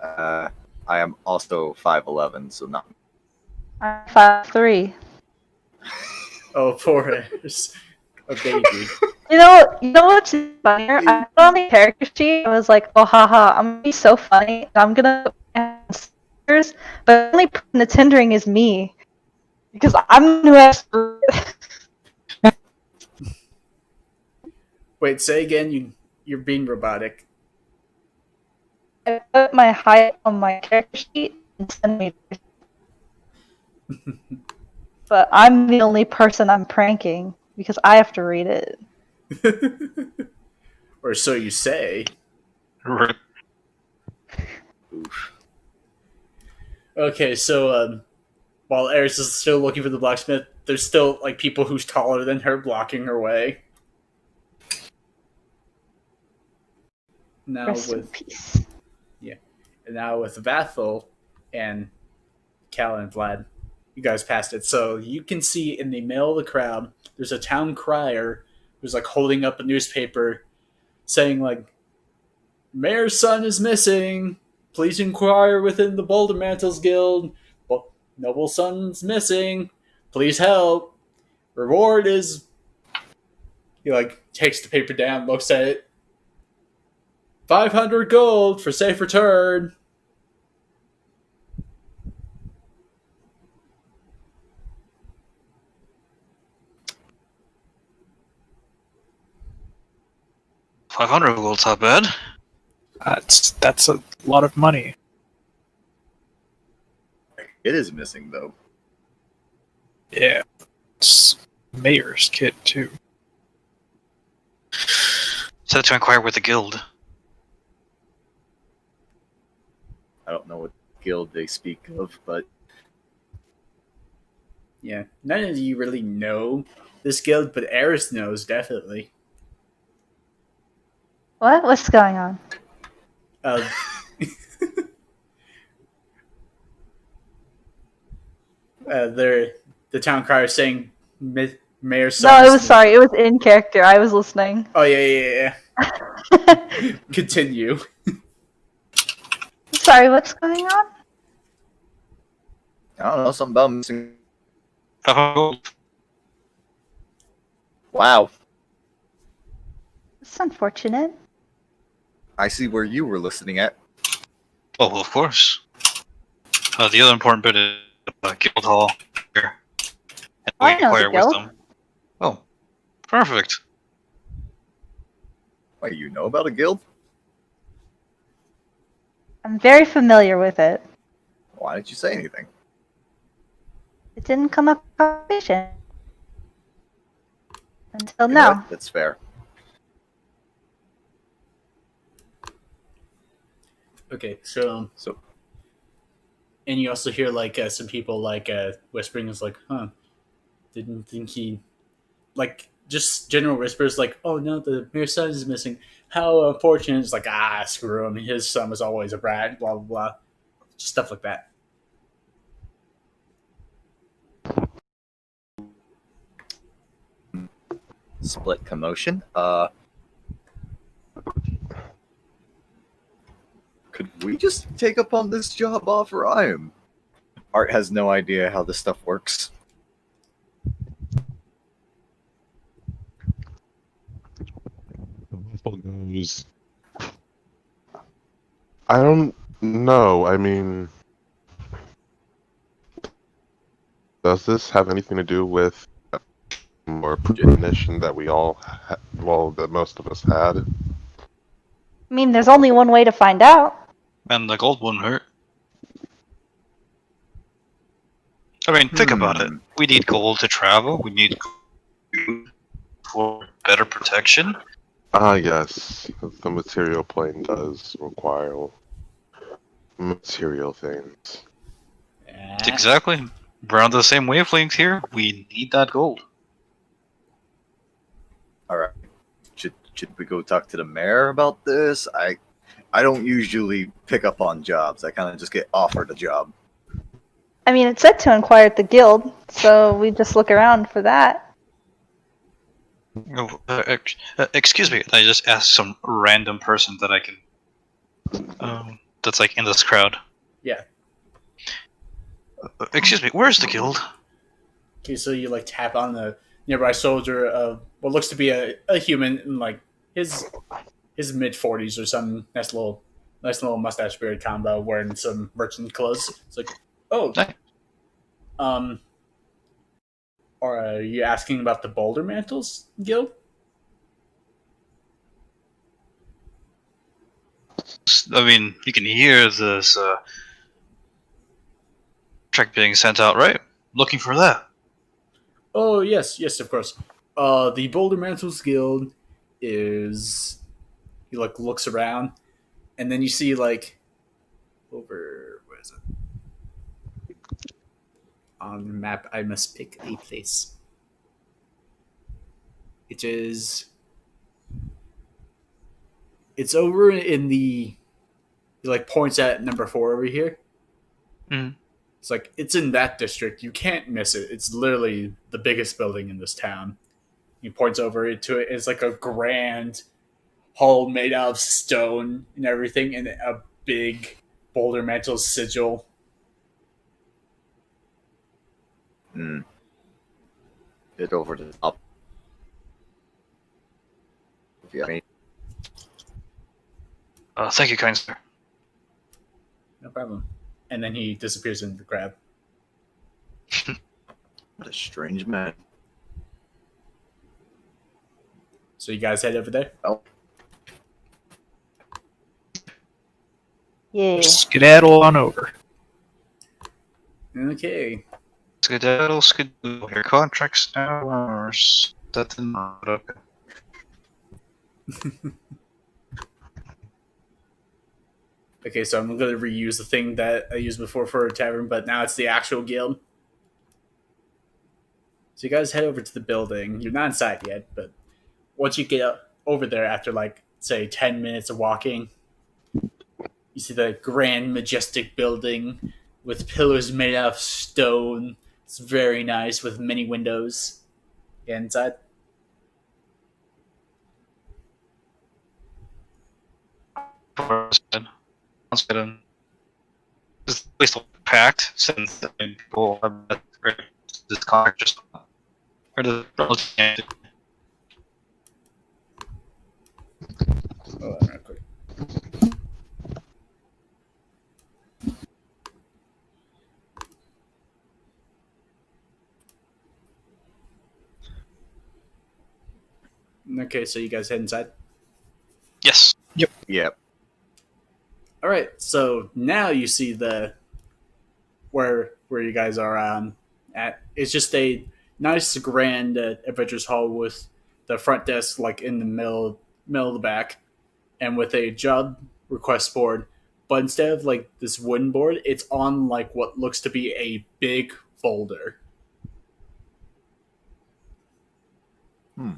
I am also 5'11", so not. I'm 5'3". Oh, poor Eris. A baby. You know what's funnier? I put on the character sheet. I was like, oh haha, I'm gonna be so funny. I'm gonna put stickers, but only person that's hindering is me. Because I'm the one who has Wait, say again, you You're being robotic. I put my height on my character sheet in centimeters, but I'm the only person I'm pranking because I have to read it. Or so you say. Right. Oof. Okay, so while Eris is still looking for the blacksmith, there's still like people who's taller than her blocking her way. Now Rest in with peace. and now with Vathel and Cal and Vlad, you guys passed it. So you can see in the middle of the crowd, there's a town crier who's like holding up a newspaper saying like, "Mayor's son is missing. Please inquire within the Boulder Mantles Guild. Noble son's missing. Please help. Reward is." He like takes the paper down, looks at it. 500 gold for safe return. $500 gold's not bad. That's a lot of money. It is missing though. Yeah. It's mayor's kid too. Set to inquire with the guild. I don't know what guild they speak of, but Yeah, none of you really know this guild, but Eris knows definitely. What? What's going on? Uh, the town crier saying Mayor's son. No, it was sorry. It was in character. I was listening. Oh yeah. Continue. Sorry, what's going on? I don't know, something about missing. 500 gold. Wow, It's unfortunate. I see where you were listening at. Oh, well, of course. The other important bit is guild hall here. And we I know the inquire with guild. them. Oh, perfect. Wait, you know about a guild? I'm very familiar with it. Why didn't you say anything? It didn't come up in conversation until You know now. what? That's fair. Okay, so So and you also hear like some people like whispering is like, "Huh, didn't think he like." Just general whispers like, "Oh no, the mayor's son is missing. How unfortunate!" It's like, "Ah, screw him. His son was always a brat." Blah blah blah. Just stuff like that. split commotion. Could we just take upon this job offer? Art has no idea how this stuff works. Goes. I don't know. I mean, does this have anything to do with more premonition that we all, that most of us had? I mean, there's only one way to find out. And the gold wouldn't hurt. I mean, think about it. We need gold to travel. We need gold for better protection. Ah, yes, the material plane does require material things. Exactly. We're on the same wavelength here. We need that gold. All right. Should we go talk to the mayor about this? I don't usually pick up on jobs. I kind of just get offered a job. I mean, it said to inquire at the guild, so we just look around for that. Oh, excuse me. I just asked some random person that I can. That's like in this crowd. Yeah. Excuse me. Where's the guild? Okay, so you like tap on the nearby soldier of what looks to be a human in like his mid-40s or something. Nice little mustache beard combo, wearing some merchant clothes. It's like, oh, Hey. Or are you asking about the Boulder Mantles Guild? I mean, you can hear this track being sent out, right? Looking for that. Oh yes, yes, of course. The Boulder Mantles Guild is he like looks around, and then you see like over where is it on the map? I must pick a place. It is. It's over in the. He like points at number 4 over here. Mm. It's like it's in that district. You can't miss it. It's literally the biggest building in this town. He points over to it. It's like a grand hall made out of stone and everything, and a big Boulder Mantle sigil. Hmm. Get over to the top. If you have any. Thank you, kind sir. No problem. And then he disappears into the crowd. What a strange man. So you guys head over there. Oh, Yeah. Skedaddle on over. Okay. Skedaddle, skedaddle. Your contracts now are set in. Okay. Okay, so I'm going to reuse the thing that I used before for a tavern, but now it's the actual guild. So you guys head over to the building. You're not inside yet, but once you get over there after, like, say, 10 minutes of walking, you see the grand, majestic building with pillars made out of stone. It's very nice with many windows. Get inside. Sounds good. Is the place packed since people have this contract just or the Hold on real quick. Okay, so you guys head inside. yes. yep. All right, so now you see the where you guys are at. It's just a nice, grand adventures hall with the front desk like in the middle of the back, and with a job request board. But instead of like this wooden board, it's on like what looks to be a big boulder. Hmm.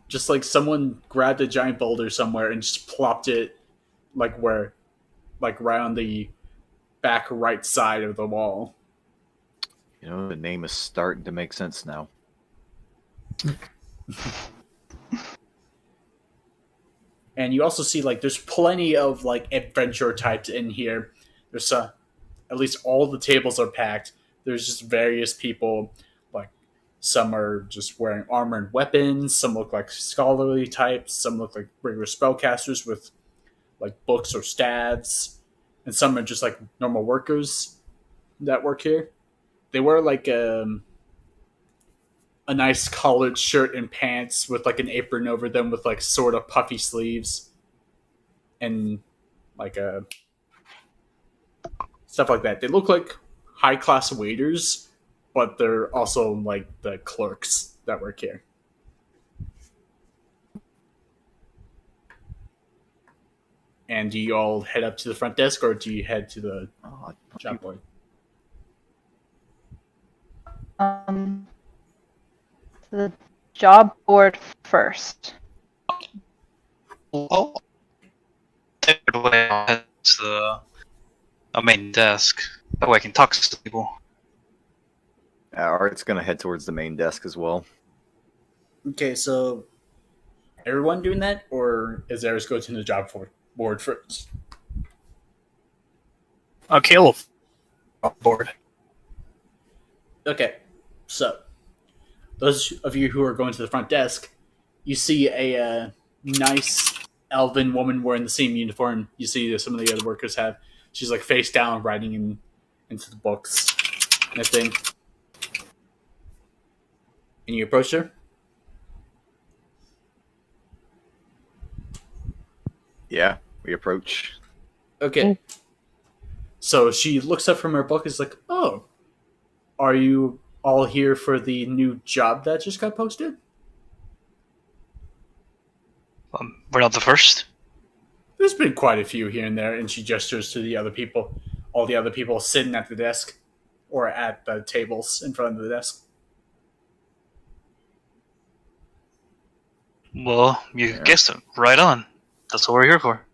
Just like someone grabbed a giant boulder somewhere and just plopped it like where like right on the back right side of the wall. You know, the name is starting to make sense now. And you also see like there's plenty of like adventure types in here. There's at least all the tables are packed. There's just various people, like some are just wearing armor and weapons, some look like scholarly types, some look like regular spellcasters with like books or staves, and some are just like normal workers that work here. They wear like a nice collared shirt and pants with like an apron over them with like sort of puffy sleeves and like a stuff like that. They look like high class waiters, but they're also like the clerks that work here. And do you all head up to the front desk or do you head to the Oh, job board? The job board first. Well, take it away. I'll head to the main desk. That way I can talk to people. Art's gonna head towards the main desk as well. Okay, so everyone doing that, or is theirs go to the job board first? Caleb on board. Okay, so those of you who are going to the front desk, you see a nice elven woman wearing the same uniform you see that some of the other workers have. She's like face down, writing into the books and a thing. And you approach her. Yeah. We approach. Okay. So she looks up from her book and is like, "Oh, are you all here for the new job that just got posted?" We're not the first. There's been quite a few here and there, and she gestures to the other people, all the other people sitting at the desk or at the tables in front of the desk. Well, you Yeah. guessed it. Right on. That's what we're here for.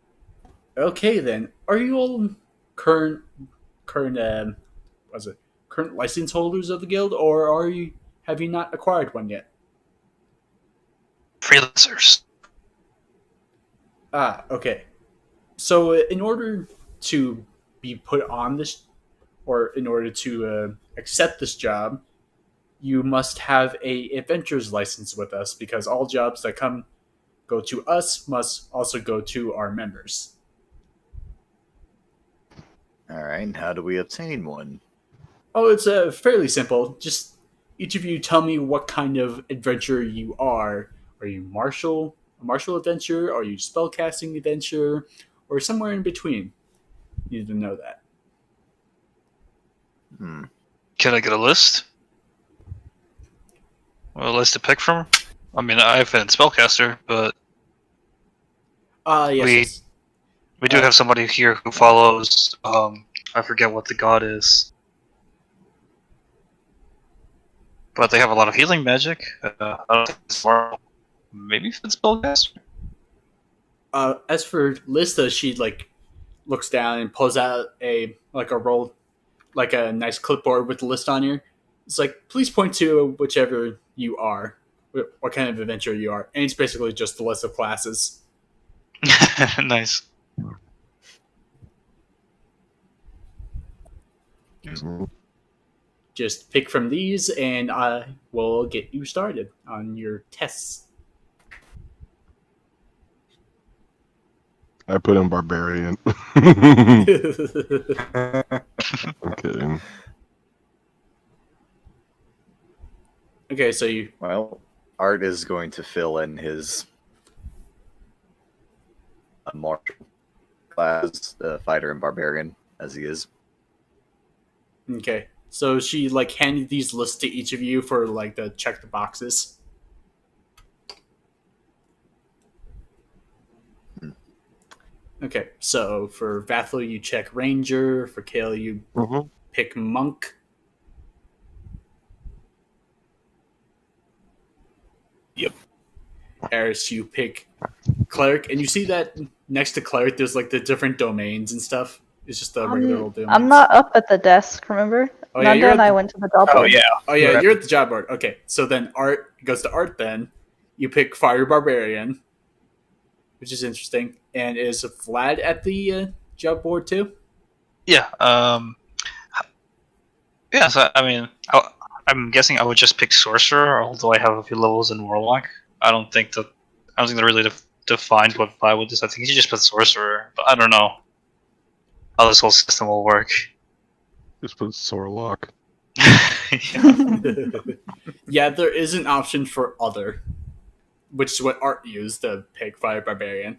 Okay, then, are you all current was it current license holders of the guild, or have you not acquired one yet? Freelancers. Ah, okay. So, in order to be put on this, or in order to accept this job, you must have a adventurer's license with us because all jobs that go to us must also go to our members. All right. And how do we obtain one? Oh, it's fairly simple. Just each of you tell me what kind of adventurer you are. Are you a martial adventurer? Are you spellcasting adventurer? Or somewhere in between? You need to know that. Hmm. Can I get a list? A list to pick from? I mean, I've been spellcaster, but Yes, we yes. we do Uh, have somebody here who follows. I forget what the god is, but they have a lot of healing magic. I don't think it's more. Maybe if it's spellcaster. As for Lista, she looks down and pulls out a roll, like a nice clipboard with the list on here. It's like, please point to whichever you are, what kind of adventurer you are, and it's basically just the list of classes. Nice. Just pick from these, and I will get you started on your tests. I put in barbarian. I'm kidding. Okay, so you Well, Art is going to fill in his martial class, fighter and barbarian, as he is. okay. So she handed these lists to each of you for to check the boxes. Okay, so for Vathel you check Ranger, for Kale you Mm-hmm. pick Monk. Yep. Eris you pick Cleric, and you see that next to Cleric there's the different domains and stuff. It's just the regular old domains. I'm not up at the desk, remember? Oh yeah, Nanda you're and at I the, went to the job Oh board. yeah. oh yeah, We're you're at the job board. Okay, so then Art goes to Art. Then you pick Fire Barbarian, which is interesting. And is Vlad at the job board too? Yeah. Yeah. So I mean, I'm guessing I would just pick sorcerer, although I have a few levels in warlock. I don't think that really defines what Plywood is. I think you just put sorcerer, but I don't know how this whole system will work. Just put Sorlock. Yeah. Yeah, there is an option for other, which is what Art used to pick Fire Barbarian.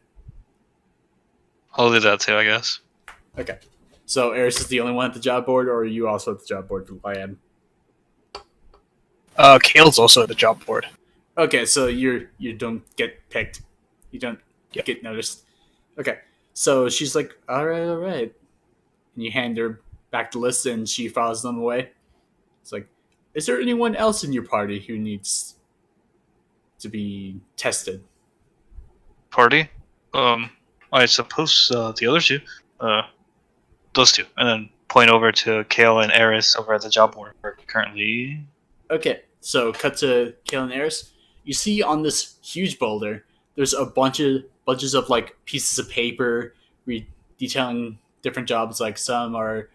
I'll do that too, I guess. Okay. So Eris is the only one at the job board, or are you also at the job board for Vlad? Kale's also at the job board. Okay, so you don't get picked. You don't Yep. get noticed. Okay. So she's like, all right. And you hand her back the list and she files them away. It's like, is there anyone else in your party who needs to be tested? Party. I suppose the other two. Those two, and then point over to Kale and Eris over at the job board currently. Okay, so cut to Kale and Eris. You see on this huge boulder, there's a bunches of pieces of paper detailing different jobs. Like some are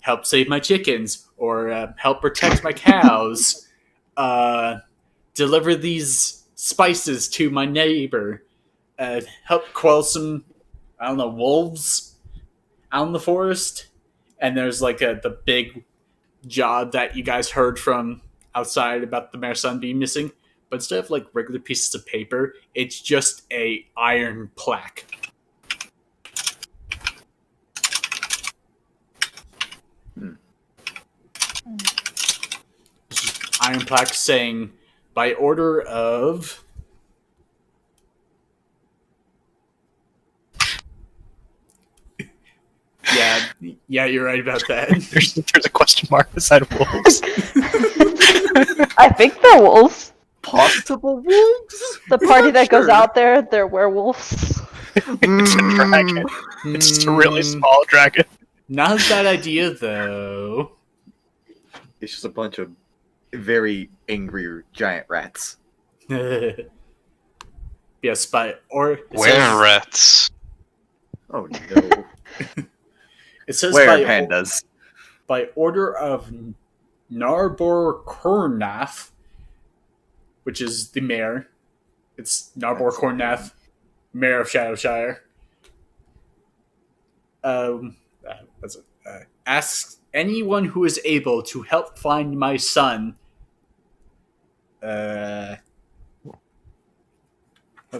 help save my chickens or help protect my cows, uh, deliver these spices to my neighbor, help quell some wolves out in the forest. And there's the big job that you guys heard from outside about the mayor's son being missing, but instead of regular pieces of paper, it's just a iron plaque. iron plaque saying, by order of... Yeah, you're right about that. There's a question mark beside wolves. I think they're wolves. Possible wolves? The party that goes Sure. out there, they're werewolves. It's a dragon. It's just a really small dragon. Not a bad idea, though. It's just a bunch of very angry giant rats. Yes, by or it Where says, rats? Oh no. it says Where by, pandas? by order of Narbor Kornath, which is the mayor. It's Narbor That's Kornath, mayor of Shadowshire. That's it. Asks anyone who is able to help find my son. Help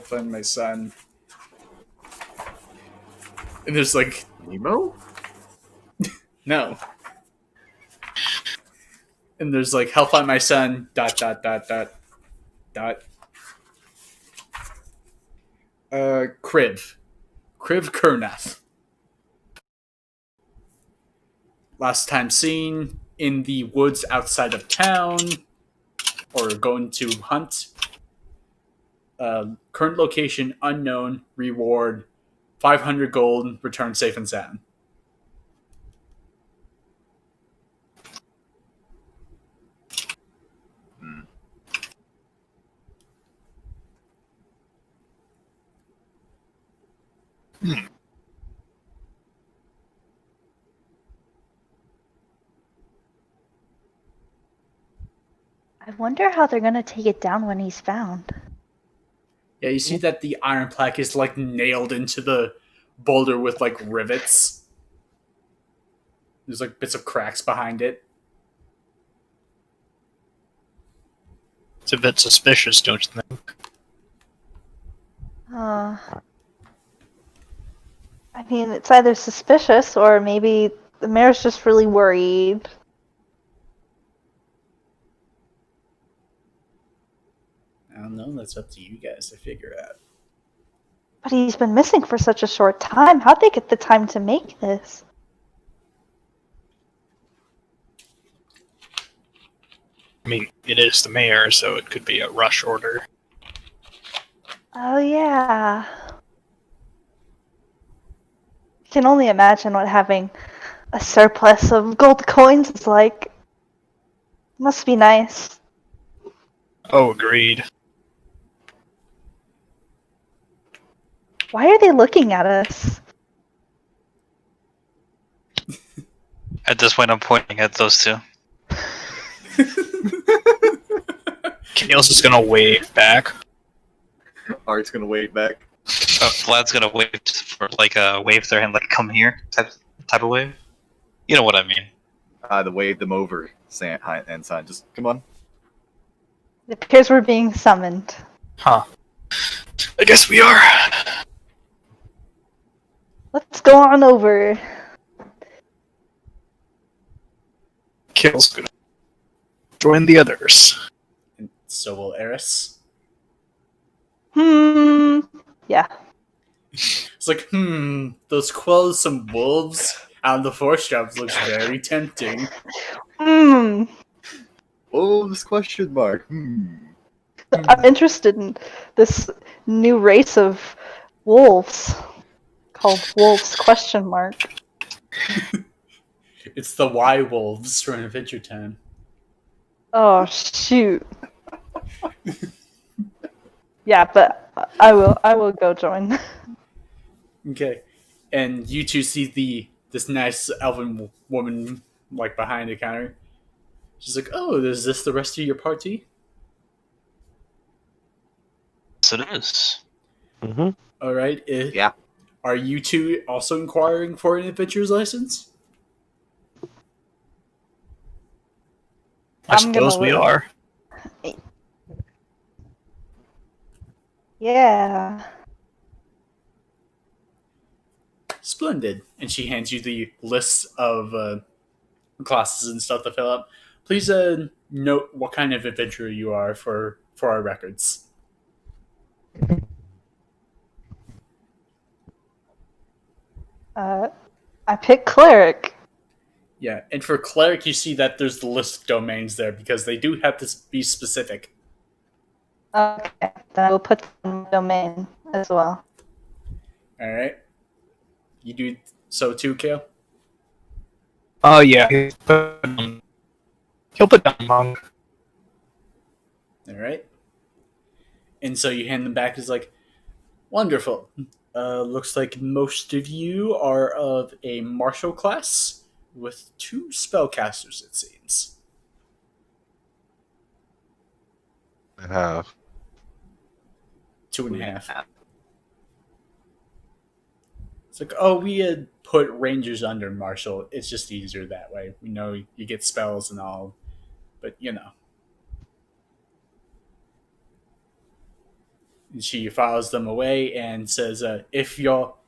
find my son. And there's like, Nemo? no. And there's like, help find my son, dot, dot, dot, dot, dot. Kriv. Kriv Kurnath. Last time seen in the woods outside of town, or going to hunt. Current location unknown. Reward 500 gold. Return safe and sound. I wonder how they're gonna take it down when he's found. Yeah, you see that the iron plaque is like nailed into the boulder with like rivets. There's like bits of cracks behind it. It's a bit suspicious, don't you think? I mean, it's either suspicious or maybe the mayor's just really worried. I don't know. That's up to you guys to figure out. But he's been missing for such a short time. How'd they get the time to make this? I mean, it is the mayor, so it could be a rush order. Oh, yeah. I can only imagine what having a surplus of gold coins is like. Must be nice. Oh, agreed. Why are they looking at us? At this point, I'm pointing at those two. Kale's just gonna wave back. Art's gonna wave back. Vlad's gonna wave for like a wave their hand, like come here type of wave. You know what I mean? To wave them over, and sign. Just come on. It appears we're being summoned. Huh. I guess we are. Let's go on over. Kale's gonna join the others. And so will Eris. Yeah. It's like, those quarrelsome wolves out of the forest jobs looks very tempting. Wolves? Question mark. I'm interested in this new race of wolves called wolves question mark. It's the Y wolves from Adventure Time. Oh shoot. Yeah, but I will go join. Okay, and you two see this nice elven woman like behind the counter. She's like, "Oh, is this the rest of your party?" Yes, it is. Mm-hmm. All right. Yeah. Are you two also inquiring for an adventurer's license? I I'm gonna suppose we live. are. Yeah. Splendid. And she hands you the list of classes and stuff to fill out. Please note what kind of adventurer you are for our records. I pick cleric. Yeah, and for cleric, you see that there's the list of domains there because they do have to be specific. Okay, then I will put my domain as well. All right, you do so too, Kale. Oh yeah, he'll put down monk. All right, and so you hand them back. It's like wonderful. Looks like most of you are of a martial class with 2 spellcasters. It seems. I have. 2.5. It's like, oh, we had put rangers under martial. It's just easier that way. We know you get spells and all, but you know. And she follows them away and says, if you all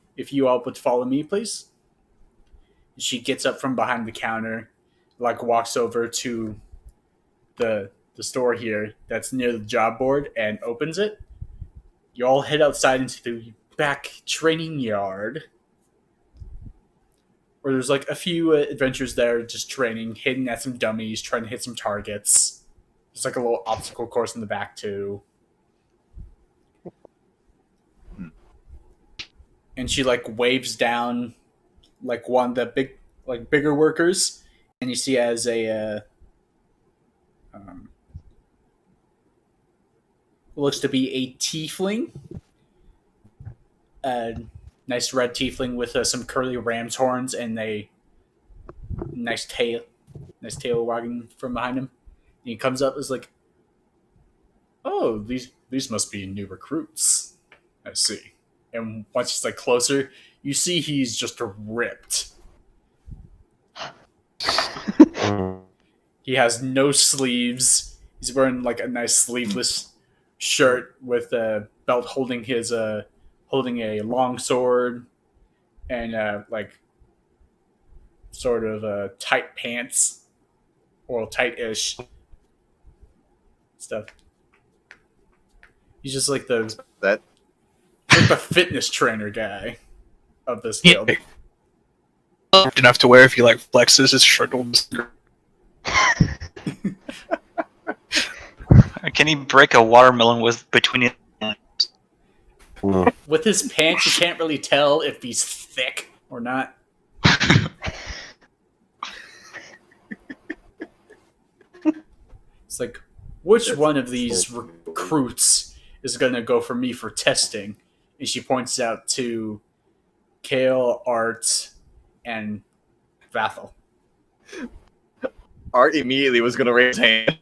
would follow me, please." She gets up from behind the counter, like walks over to the store here that's near the job board and opens it. You all head outside into the back training yard, where there's like a few adventures there just training, hitting at some dummies, trying to hit some targets. There's like a little obstacle course in the back too. And she like waves down like one of the bigger workers, and you see as a looks to be a tiefling, a nice red tiefling with some curly ram's horns and a nice tail wagging from behind him. And he comes up, is like, "Oh, these must be new recruits. I see." And once he's like closer, you see he's just ripped. He has no sleeves. He's wearing like a nice sleeveless shirt with a belt holding his holding a long sword and like sort of tight pants or tight-ish stuff. He's just like That the fitness trainer guy of this guild. Enough to wear if he like flexes his shoulders. Can he break a watermelon with between it? With his pants, you can't really tell if he's thick or not. It's like, which one of these recruits is going to go for me for testing? And she points out to Kale, Art, and Vathel. Art immediately was going to raise his hand.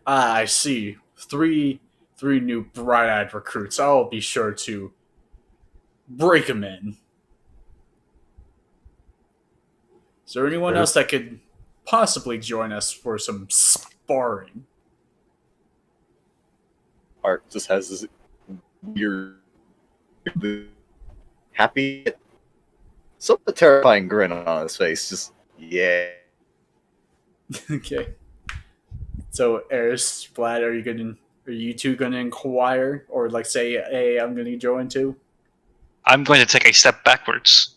I see. Three new bright-eyed recruits. I'll be sure to break them in. Is there anyone else that could possibly join us for some sparring? Art just has this weird, happy, somewhat terrifying grin on his face. Just, yeah. Okay. So, Eris, Vlad, are you two gonna inquire or like say, "Hey, I'm gonna join too"? I'm going to take a step backwards.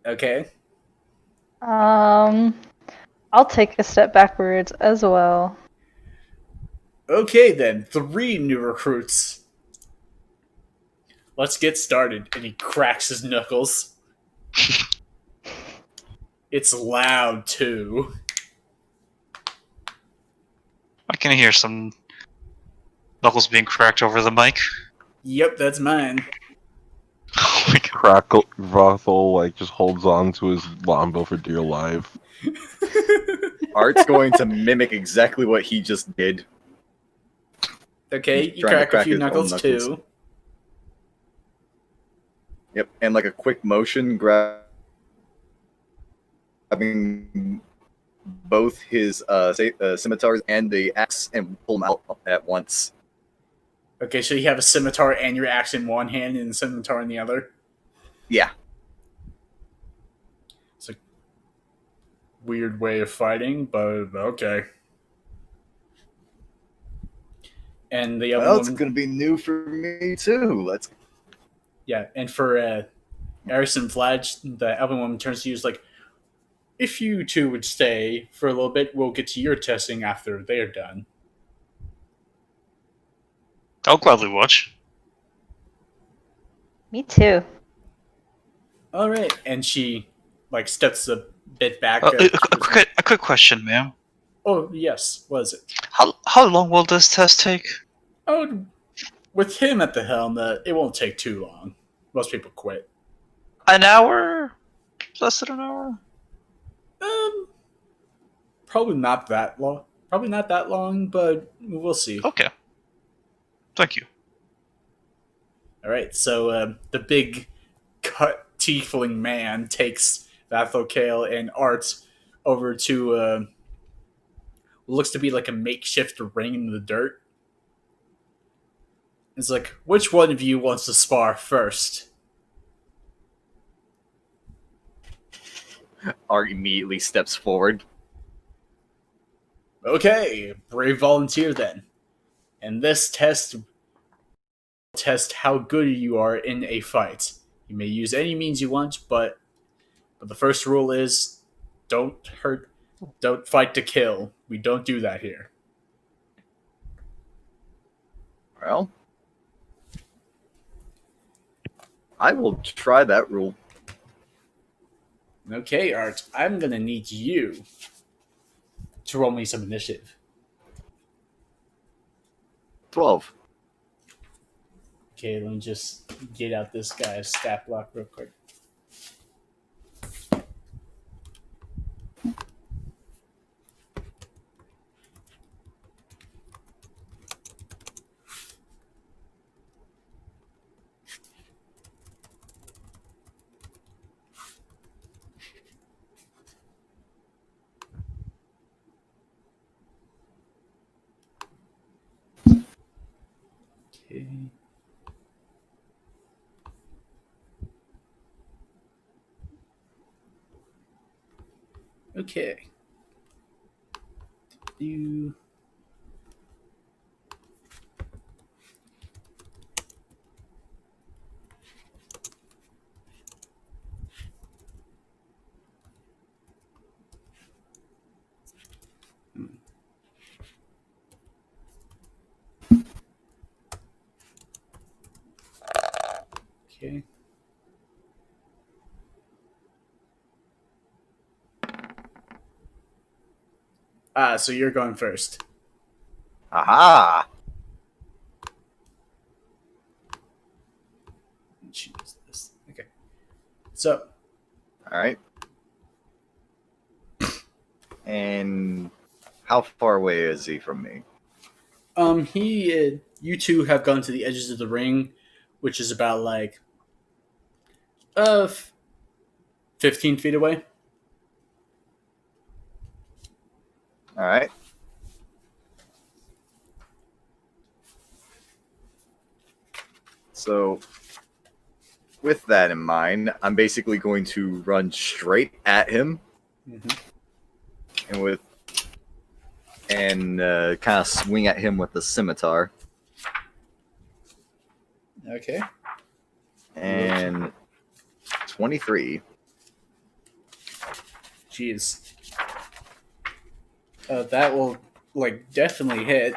Okay. I'll take a step backwards as well. Okay then, 3 new recruits. Let's get started. And he cracks his knuckles. It's loud too. I can hear some knuckles being cracked over the mic. Yep, that's mine. Oh my god. Crackle Rothel like just holds on to his longbow for dear life. Art's going to mimic exactly what he just did. Okay, He's you trying to crack a few his own knuckles too. Yep, and like a quick motion, grabbing both his scimitars and the axe and pull them out at once. Okay, so you have a scimitar and your axe in one hand and a scimitar in the other. Yeah. weird way of fighting, but okay. And the other Well, it's woman, gonna be new for me too. Let's. yeah, and for Harrison Fladge, the other woman turns to you is like, if you two would stay for a little bit, we'll get to your testing after they're done. I'll gladly watch. Me too. All right, and she like steps a bit back. A quick question, ma'am. Oh yes, was it? How long will this test take? Oh, with him at the helm, it won't take too long. Most people quit. An hour? Less than an hour? Um, probably not that long. Probably not that long, but we'll see. Okay. Thank you. All right, so the big cut tiefling man takes Vathokale and Art over to what looks to be like a makeshift ring in the dirt. It's like, which one of you wants to spar first? Art immediately steps forward. Okay, brave volunteer then. And this test will test how good you are in a fight. You may use any means you want, but the first rule is don't hurt, don't fight to kill. We don't do that here. Well, I will try that rule. Okay, Art, I'm gonna need you to roll me some initiative. 12. Okay, let me just get out this guy's stat block real quick. Okay. Okay. You. Okay. So you're going first. Aha! Choose this. Okay. So, Alright. And how far away is he from me? you two have gone to the edges of the ring, which is about like, 15 feet away. Alright. So, with that in mind, I'm basically going to run straight at him Mm-hmm. and kind of swing at him with the scimitar. Okay. And 23. Jeez. That will like definitely hit.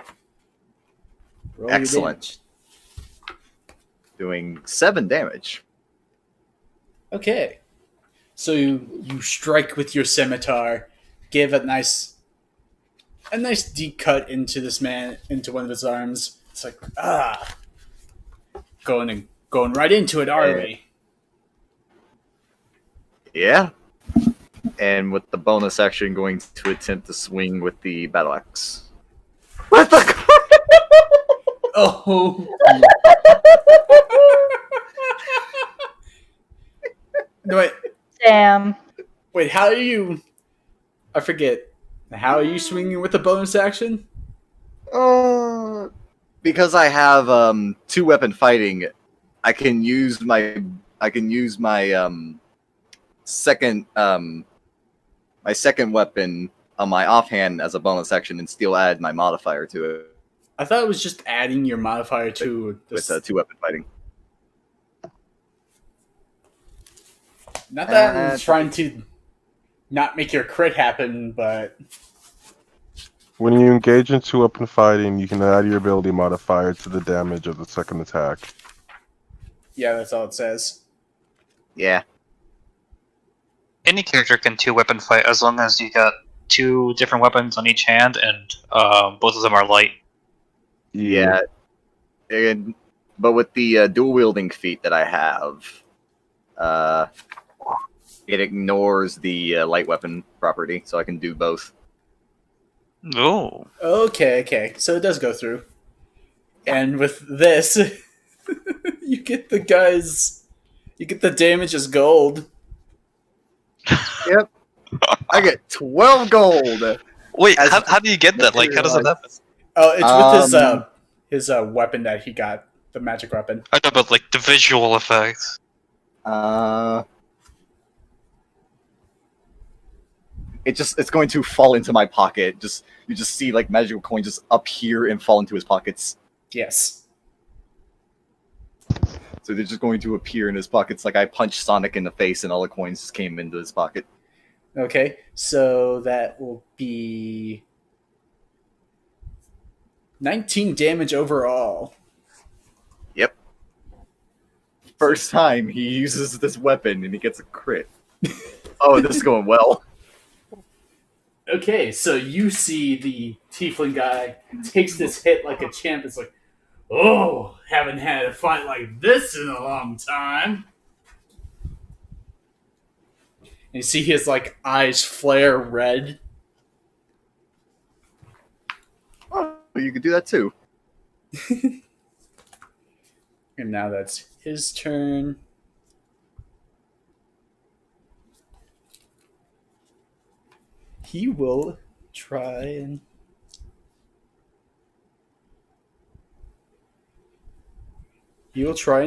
Roll your Excellent. damage. Doing 7 damage. Okay. So you strike with your scimitar, give a nice deep cut into this man, into one of his arms. It's like, going right into it, are we? Yeah. And with the bonus action, going to attempt to swing with the battle axe. What the? Oh. No, Damn. wait. How are you? I forget. How are you swinging with the bonus action? Because I have 2-weapon fighting, I can use my second my second weapon on my offhand as a bonus action and still add my modifier to it I thought it was just adding your modifier to with this. 2-weapon fighting. Not that I'm Uh, trying to not make your crit happen, but When you engage in two-weapon fighting, you can add your ability modifier to the damage of the second attack. yeah, that's all it says. Yeah. Any character can 2-weapon fight as long as you got 2 different weapons on each hand, and both of them are light. Yeah. And, but with the dual wielding feat that I have, it ignores the light weapon property, so I can do both. Oh. Okay. So it does go through. And with this, you get the damage as gold. Yep. I get 12 gold. Wait, As how do you get that? Like, how does that happen? Oh, it's with Um, his weapon that he got, the magic weapon. I thought about like the visual effect. it's going to fall into my pocket. You just see like magical coins just appear and fall into his pockets. Yes. So they're just going to appear in his pockets. Like I punched Sonic in the face and all the coins just came into his pocket. Okay, so that will be 19 damage overall. Yep. First time he uses this weapon and he gets a crit. Oh, this is going well. Okay, so you see the tiefling guy takes this hit like a champ. It's like, oh, haven't had a fight like this in a long time. And you see his like eyes flare red. Oh, you could do that too. And now that's his turn. He will try and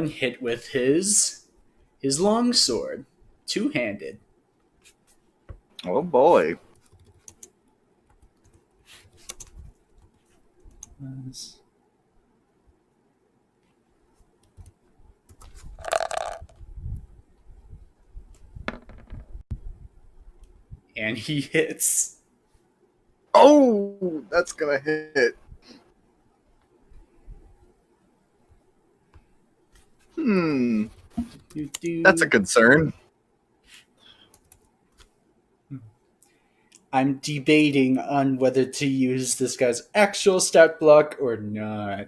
hit with his longsword, two-handed. Oh boy. And he hits. Oh, that's gonna hit. That's a concern. I'm debating on whether to use this guy's actual stat block or not.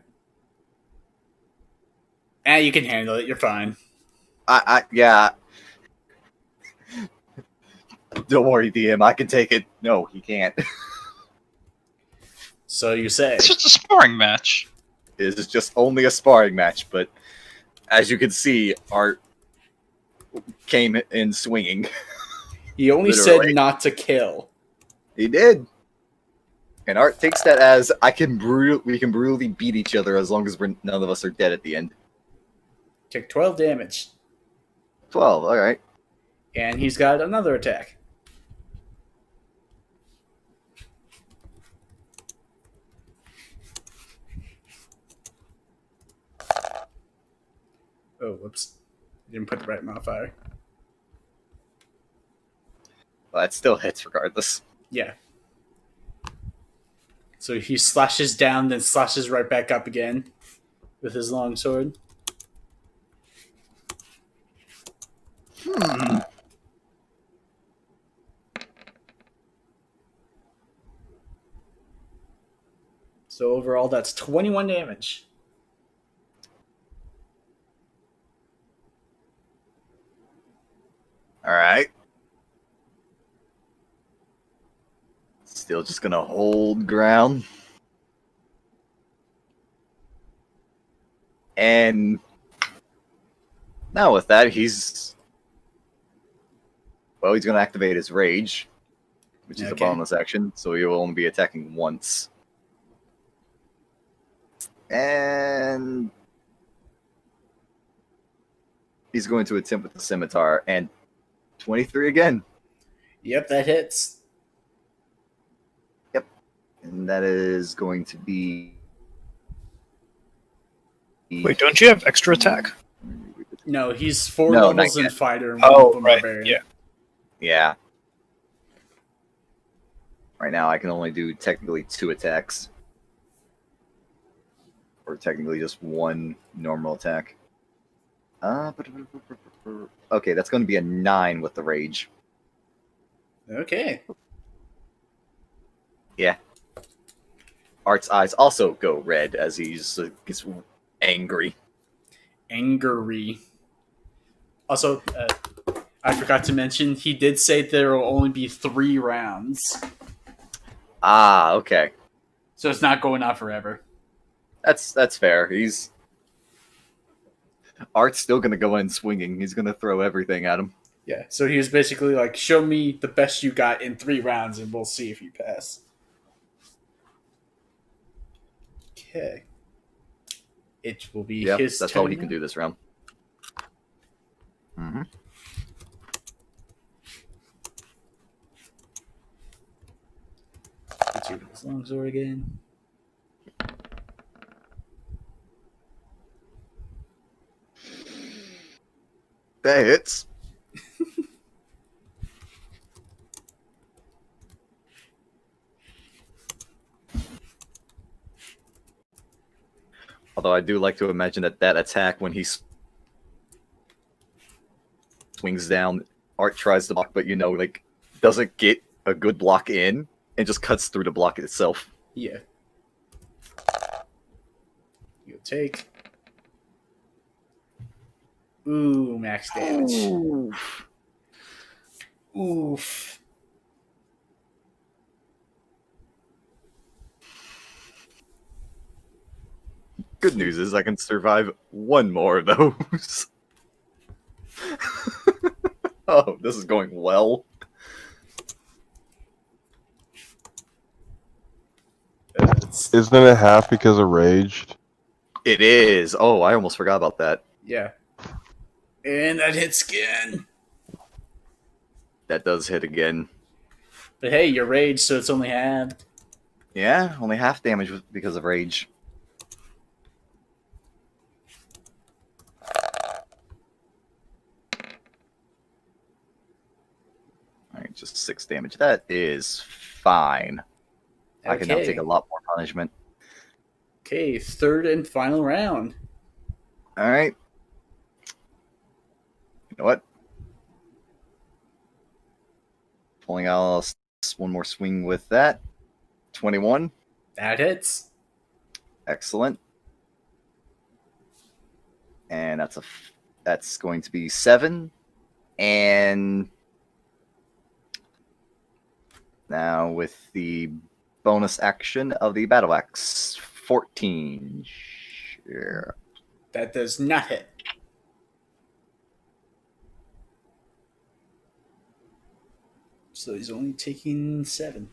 You can handle it. You're fine. Yeah. Don't worry, DM. I can take it. No, he can't. So you say. It's just a sparring match. It is just only a sparring match, but as you can see, Art came in swinging. He only Literally. said not to kill. He did. And Art takes that as we can brutally beat each other as long as none of us are dead at the end. Took 12 damage. 12, alright. And he's got another attack. Oh, whoops. Didn't put the right modifier. Well, that still hits regardless. Yeah. So he slashes down, then slashes right back up again with his longsword. So overall, that's 21 damage. Alright. Still just gonna hold ground. And now with that, he's gonna activate his rage, which is a Okay. bonus action, so he will only be attacking once. And he's going to attempt with the scimitar, and 23 again. Yep, that hits. And that is going to be. Wait, don't you have extra attack? No, he's 4 No, levels not in yet. fighter and Oh, 1 for right. barbarian. Yeah. Yeah. Right now, I can only do technically 2 attacks. Or technically just 1 normal attack. Okay, that's going to be a 9 with the rage. Okay. Yeah. Art's eyes also go red as he gets angry. Angry. Also, I forgot to mention, he did say there will only be 3 rounds. Ah, okay. So it's not going on forever. That's fair. Art's still gonna go in swinging. He's gonna throw everything at him. Yeah, so he was basically like, show me the best you got in 3 rounds and we'll see if you pass. Okay. It will be Yep, his that's turn. all he can now. do this round. Mm-hmm. Let's do his longsword again. That hits. Although I do like to imagine that attack when he swings down, Art tries to block, but doesn't get a good block in and just cuts through the block itself. Yeah. You'll take. Ooh, max damage. Oof. Good news is I can survive 1 more of those. Oh, this is going well. Isn't it half because of raged? It is. Oh, I almost forgot about that. Yeah. And that hits again. That does hit again. But hey, you're rage, so it's only halved. Yeah, only half damage because of rage. Alright, just 6 damage. That is fine. Okay. I can now take a lot more punishment. Okay, 3rd and final round. Alright. You know what? Pulling out 1 more swing with that. 21. That hits. Excellent. And that's going to be 7. And now with the bonus action of the battle axe, 14. Sure. That does not hit. So he's only taking 7.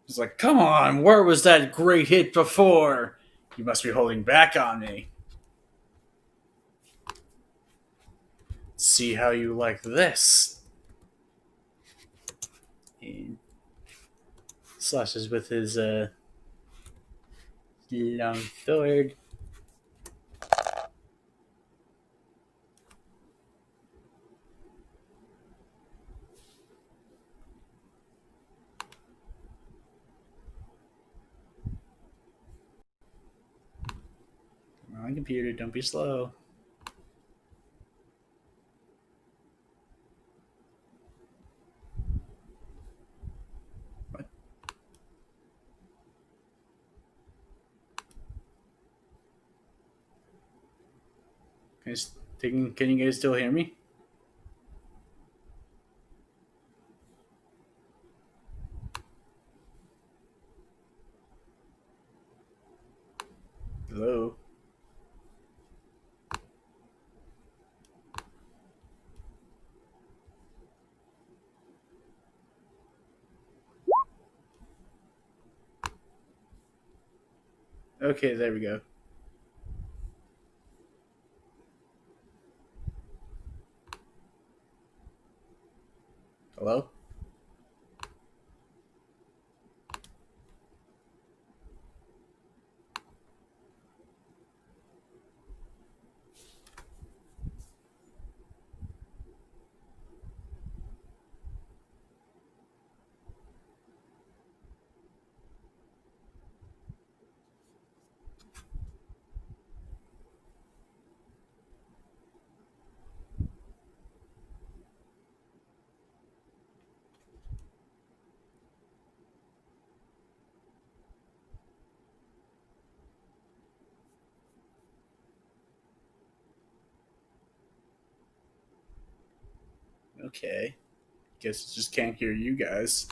He's like, come on, where was that great hit before? You must be holding back on me. See how you like this. And slashes with his long sword. Come on, computer, don't be slow. What? Can you guys still hear me? Hello? Okay, there we go. Hello? Okay. Guess just can't hear you guys.